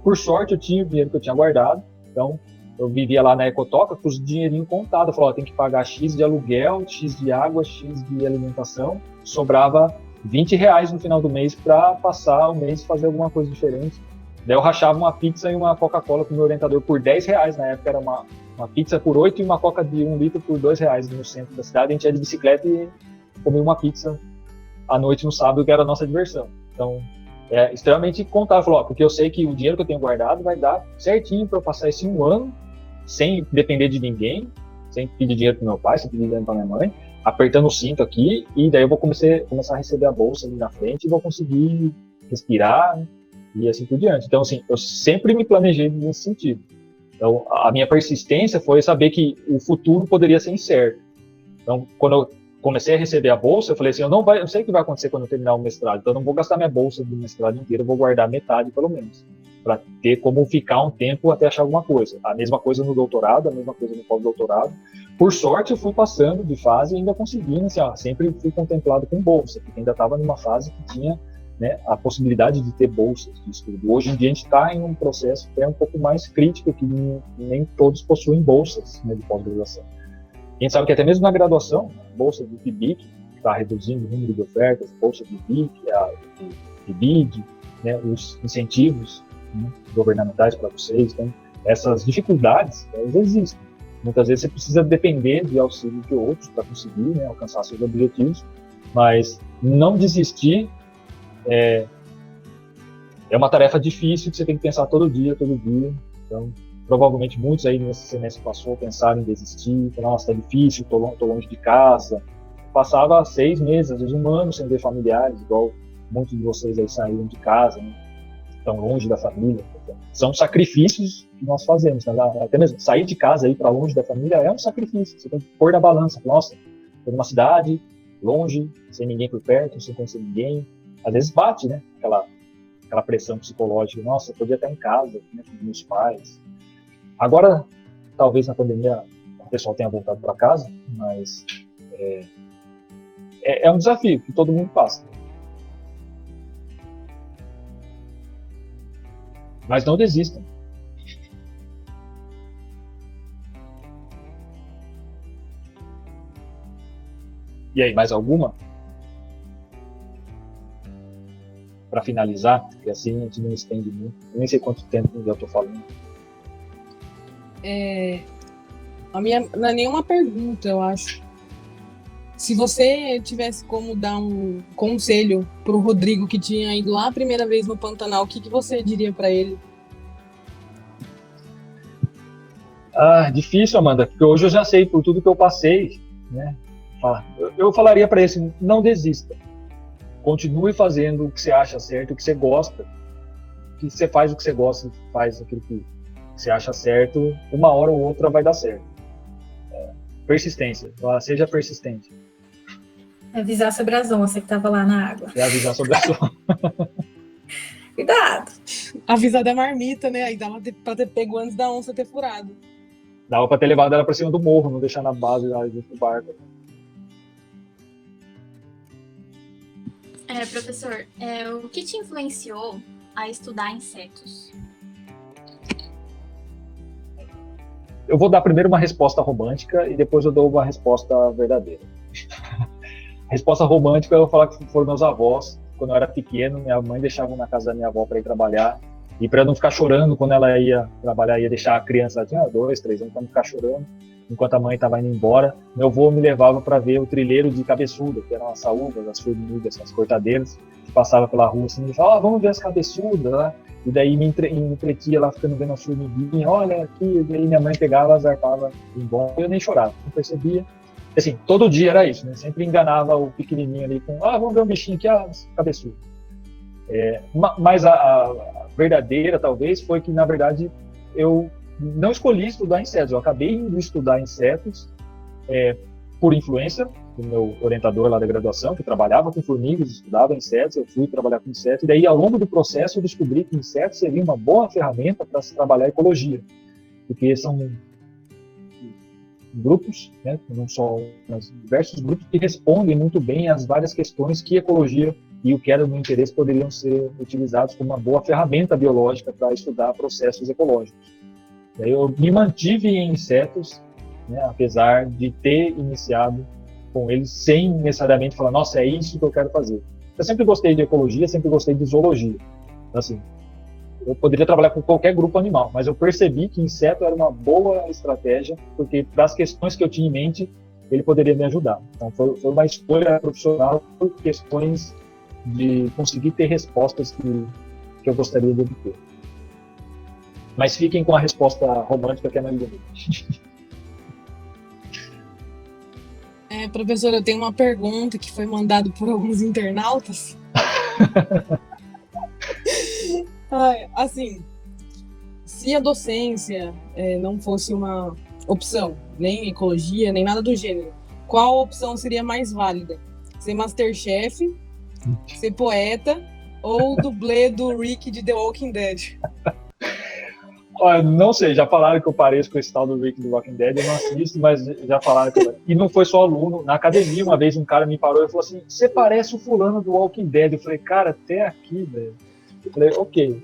Por sorte, eu tinha o dinheiro que eu tinha guardado, então eu vivia lá na Ecotoca com os dinheirinho contado. Eu falava, tem que pagar X de aluguel, X de água, X de alimentação. Sobrava R$20 no final do mês para passar o mês e fazer alguma coisa diferente. Daí eu rachava uma pizza e uma Coca-Cola com o meu orientador por R$10. Na época era uma pizza por 8 e uma Coca de 1 litro por R$2 no centro da cidade. A gente ia de bicicleta e comia uma pizza à noite no sábado, que era a nossa diversão. Então, é extremamente contável, porque eu sei que o dinheiro que eu tenho guardado vai dar certinho para eu passar esse um ano sem depender de ninguém, sem pedir dinheiro para meu pai, sem pedir dinheiro para minha mãe, apertando o cinto aqui, e daí eu vou começar a receber a bolsa ali na frente e vou conseguir respirar, né, e assim por diante. Então, assim, eu sempre me planejei nesse sentido. Então, a minha persistência foi saber que o futuro poderia ser incerto. Então, quando eu comecei a receber a bolsa, eu falei assim, eu sei o que vai acontecer quando eu terminar o mestrado, então eu não vou gastar minha bolsa do mestrado inteiro, eu vou guardar metade, pelo menos, para ter como ficar um tempo até achar alguma coisa. A mesma coisa no doutorado, a mesma coisa no pós-doutorado. Por sorte, eu fui passando de fase e ainda consegui, assim, sempre fui contemplado com bolsa, porque ainda estava numa fase que tinha, né, a possibilidade de ter bolsas de estudo. Hoje em dia a gente está em um processo que é um pouco mais crítico, que nem todos possuem bolsas, né, de pós-graduação. A gente sabe que até mesmo na graduação, a bolsa do PIBIC, que está reduzindo o número de ofertas, a bolsa do BIC, a PIBID, né, os incentivos, né, governamentais para vocês. Então, essas dificuldades, elas existem. Muitas vezes você precisa depender de auxílio de outros para conseguir, né, alcançar seus objetivos, mas não desistir é uma tarefa difícil que você tem que pensar todo dia. Então, provavelmente muitos aí nesse semestre passou pensaram em desistir, nossa, tá difícil, tô longe de casa. Passava 6 meses, às vezes um ano sem ver familiares, igual muitos de vocês aí saíram de casa, né? Estão longe da família. São sacrifícios que nós fazemos, né? Até mesmo sair de casa aí para longe da família é um sacrifício. Você tem que pôr na balança. Nossa, tô numa cidade, longe, sem ninguém por perto, sem conhecer ninguém. Às vezes bate, né? Aquela pressão psicológica. Nossa, eu podia estar em casa, né, com meus pais. Agora, talvez na pandemia o pessoal tenha voltado para casa, mas é um desafio que todo mundo passa. Mas não desistam. E aí, mais alguma? Para finalizar, porque assim a gente não estende muito. Eu nem sei quanto tempo já estou falando. A minha não é nenhuma pergunta, eu acho. Se você tivesse como dar um conselho pro Rodrigo que tinha ido lá a primeira vez no Pantanal, o que você diria para ele? Difícil, Amanda, porque hoje eu já sei por tudo que eu passei, né? Eu falaria para ele assim, não desista. Continue fazendo o que você acha certo, o que você gosta. Que você faz o que você gosta, faz aquilo que você acha certo, uma hora ou outra vai dar certo. Persistência, seja persistente. Avisar sobre as onças que estavam lá na água. Avisar sobre as onças. Cuidado. Avisar da marmita, né? Aí dava pra ter pego antes da onça ter furado. Dava pra ter levado ela pra cima do morro, não deixar na base lá do barco. Professor, o que te influenciou a estudar insetos? Eu vou dar primeiro uma resposta romântica e depois eu dou uma resposta verdadeira. Resposta romântica, eu vou falar que foram meus avós. Quando eu era pequeno, minha mãe deixava na casa da minha avó para ir trabalhar E para não ficar chorando quando ela ia trabalhar, ia deixar a criança, ela tinha 2, 3 anos, para não ficar chorando, enquanto a mãe estava indo embora, meu avô me levava para ver o trilheiro de cabeçuda, que eram as saúvas, as formigas, as cortadeiras, que passava pela rua assim, e falava, vamos ver as cabeçudas lá. E daí me entretia lá, ficando vendo as formiguinhas, olha aqui, e daí minha mãe pegava, zarpava embora, eu nem chorava, não percebia. Assim, todo dia era isso, né? Sempre enganava o pequenininho ali com, vamos ver um bichinho aqui, cabeçudo. Mas a verdadeira, talvez, foi que, na verdade, eu não escolhi estudar insetos. Eu acabei indo estudar insetos por influência do meu orientador lá da graduação, que trabalhava com formigas, estudava insetos, eu fui trabalhar com insetos, e daí, ao longo do processo, eu descobri que insetos seria uma boa ferramenta para se trabalhar ecologia, porque são grupos, né, não só, mas diversos grupos que respondem muito bem às várias questões que ecologia e o que era do meu interesse poderiam ser utilizados como uma boa ferramenta biológica para estudar processos ecológicos. Daí eu me mantive em insetos, né, apesar de ter iniciado com eles sem necessariamente falar, nossa, é isso que eu quero fazer. Eu sempre gostei de ecologia, sempre gostei de zoologia. Então, assim, eu poderia trabalhar com qualquer grupo animal, mas eu percebi que inseto era uma boa estratégia, porque para as questões que eu tinha em mente, ele poderia me ajudar. Então, foi uma escolha profissional por questões de conseguir ter respostas que eu gostaria de obter. Mas fiquem com a resposta romântica, que é mais bonita. Professor, eu tenho uma pergunta que foi mandada por alguns internautas. Assim, se a docência não fosse uma opção, nem ecologia, nem nada do gênero, qual opção seria mais válida? Ser Masterchef, ser poeta ou dublê do Rick de The Walking Dead? Olha, não sei, já falaram que eu pareço com esse tal do Rick do Walking Dead, eu não assisto, mas já falaram que eu... E não foi só aluno, na academia uma vez um cara me parou e falou assim, você parece o fulano do Walking Dead. Eu falei, cara, até aqui, velho. Eu falei, ok.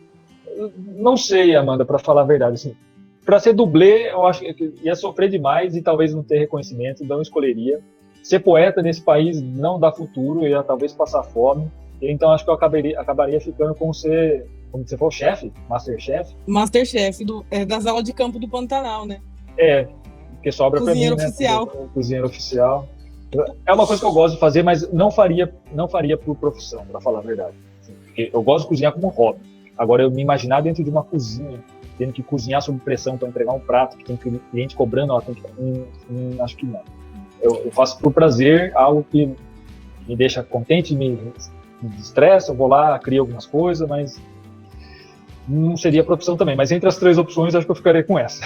Não sei, Amanda, para falar a verdade, assim, para ser dublê, eu acho que ia sofrer demais e talvez não ter reconhecimento, não escolheria. Ser poeta nesse país não dá futuro, ia talvez passar fome, então acho que eu acabaria ficando com ser... Como você falou, chefe? Masterchef? Masterchef, das aulas de campo do Pantanal, né? Porque sobra para mim, oficial. Né? Cozinheiro oficial. É uma coisa que eu gosto de fazer, mas não faria por profissão, para falar a verdade. Porque eu gosto de cozinhar como hobby. Agora, eu me imaginar dentro de uma cozinha, tendo que cozinhar sob pressão para entregar um prato, que tem cliente cobrando, acho que não. Eu faço por prazer, algo que me deixa contente, me estressa, eu vou lá, crio algumas coisas, mas não seria profissão também, mas entre as 3 opções, acho que eu ficaria com essa.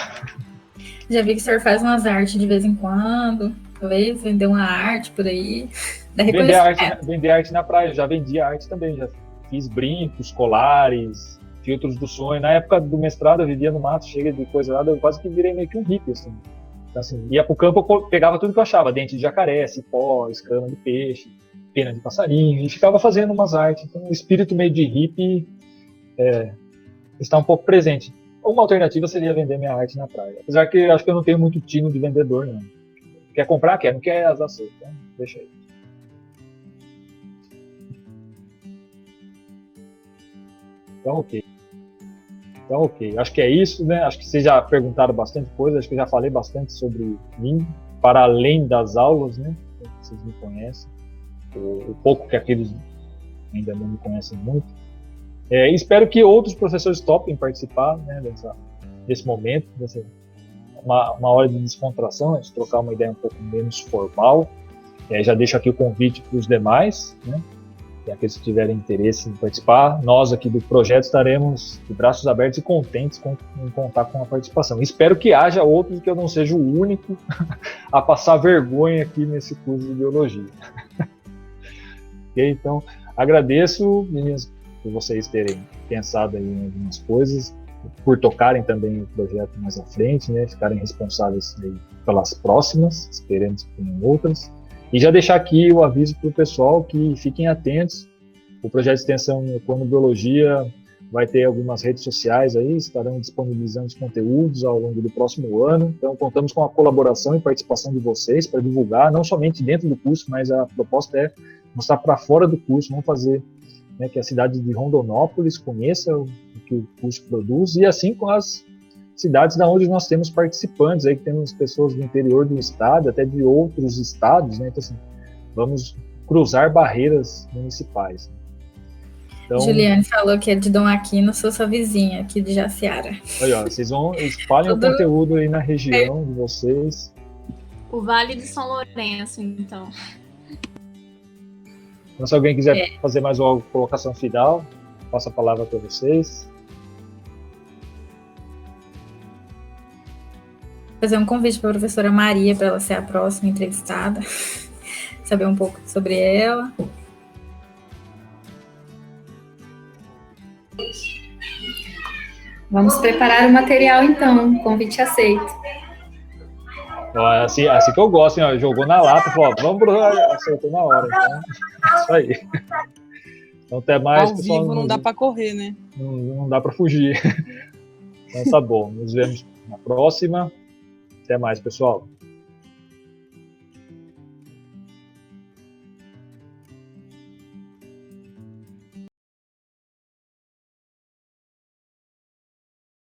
Já vi que o senhor faz umas artes de vez em quando, talvez vender uma arte por aí. Vender arte na praia, eu já vendi arte também, já fiz brincos, colares, filtros do sonho. Na época do mestrado, eu vivia no mato, cheio de coisa lá, eu quase que virei meio que um hippie, assim. Então, assim, ia pro campo, eu pegava tudo que eu achava, dente de jacaré, cipó, escama de peixe, pena de passarinho, e ficava fazendo umas artes. Então, o espírito meio de hippie está um pouco presente. Uma alternativa seria vender minha arte na praia. Apesar que eu acho que eu não tenho muito tino de vendedor, não. Quer comprar? Quer. Não quer, as aceita. Então, deixa aí. Então, ok. Acho que é isso, né? Acho que vocês já perguntaram bastante coisa. Acho que eu já falei bastante sobre mim, para além das aulas, né? Vocês me conhecem. O pouco que aqueles ainda não me conhecem muito. Espero que outros professores topem participar, né, desse momento, uma hora de descontração, de trocar uma ideia um pouco menos formal. Já deixo aqui o convite para os demais, né, e aqueles que tiverem interesse em participar. Nós aqui do projeto estaremos de braços abertos e contentes em contar com a participação. Espero que haja outros, que eu não seja o único a passar vergonha aqui nesse curso de biologia. Okay, então, agradeço, meninas, por vocês terem pensado aí em algumas coisas, por tocarem também o projeto mais à frente, né, ficarem responsáveis aí pelas próximas, esperemos que tenham outras. E já deixar aqui o aviso para o pessoal que fiquem atentos. O projeto de extensão Econobiologia vai ter algumas redes sociais aí, estarão disponibilizando os conteúdos ao longo do próximo ano. Então, contamos com a colaboração e participação de vocês para divulgar, não somente dentro do curso, mas a proposta é mostrar para fora do curso, vamos fazer, né, que a cidade de Rondonópolis conheça o que que o curso produz, e assim com as cidades da onde nós temos participantes, aí que temos pessoas do interior do estado, até de outros estados, né? Então, assim, vamos cruzar barreiras municipais. Então, Juliane falou que é de Dom Aquino, sou sua vizinha aqui de Jaciara. aí, ó, vocês vão espalhem o conteúdo aí na região de vocês. O Vale de São Lourenço, então. Então, se alguém quiser fazer mais uma colocação final, passo a palavra para vocês. Fazer um convite para a professora Maria, para ela ser a próxima entrevistada, saber um pouco sobre ela. Vamos preparar o material, então. Convite aceito. Então, é assim que eu gosto, hein, ó, jogou na lata, falou, vamos pro... acertou na hora. Então, é isso aí. Então, até mais, Ao pessoal. vivo não dá para correr, né? Não dá para fugir. Então, tá bom. Nos vemos na próxima. Até mais, pessoal.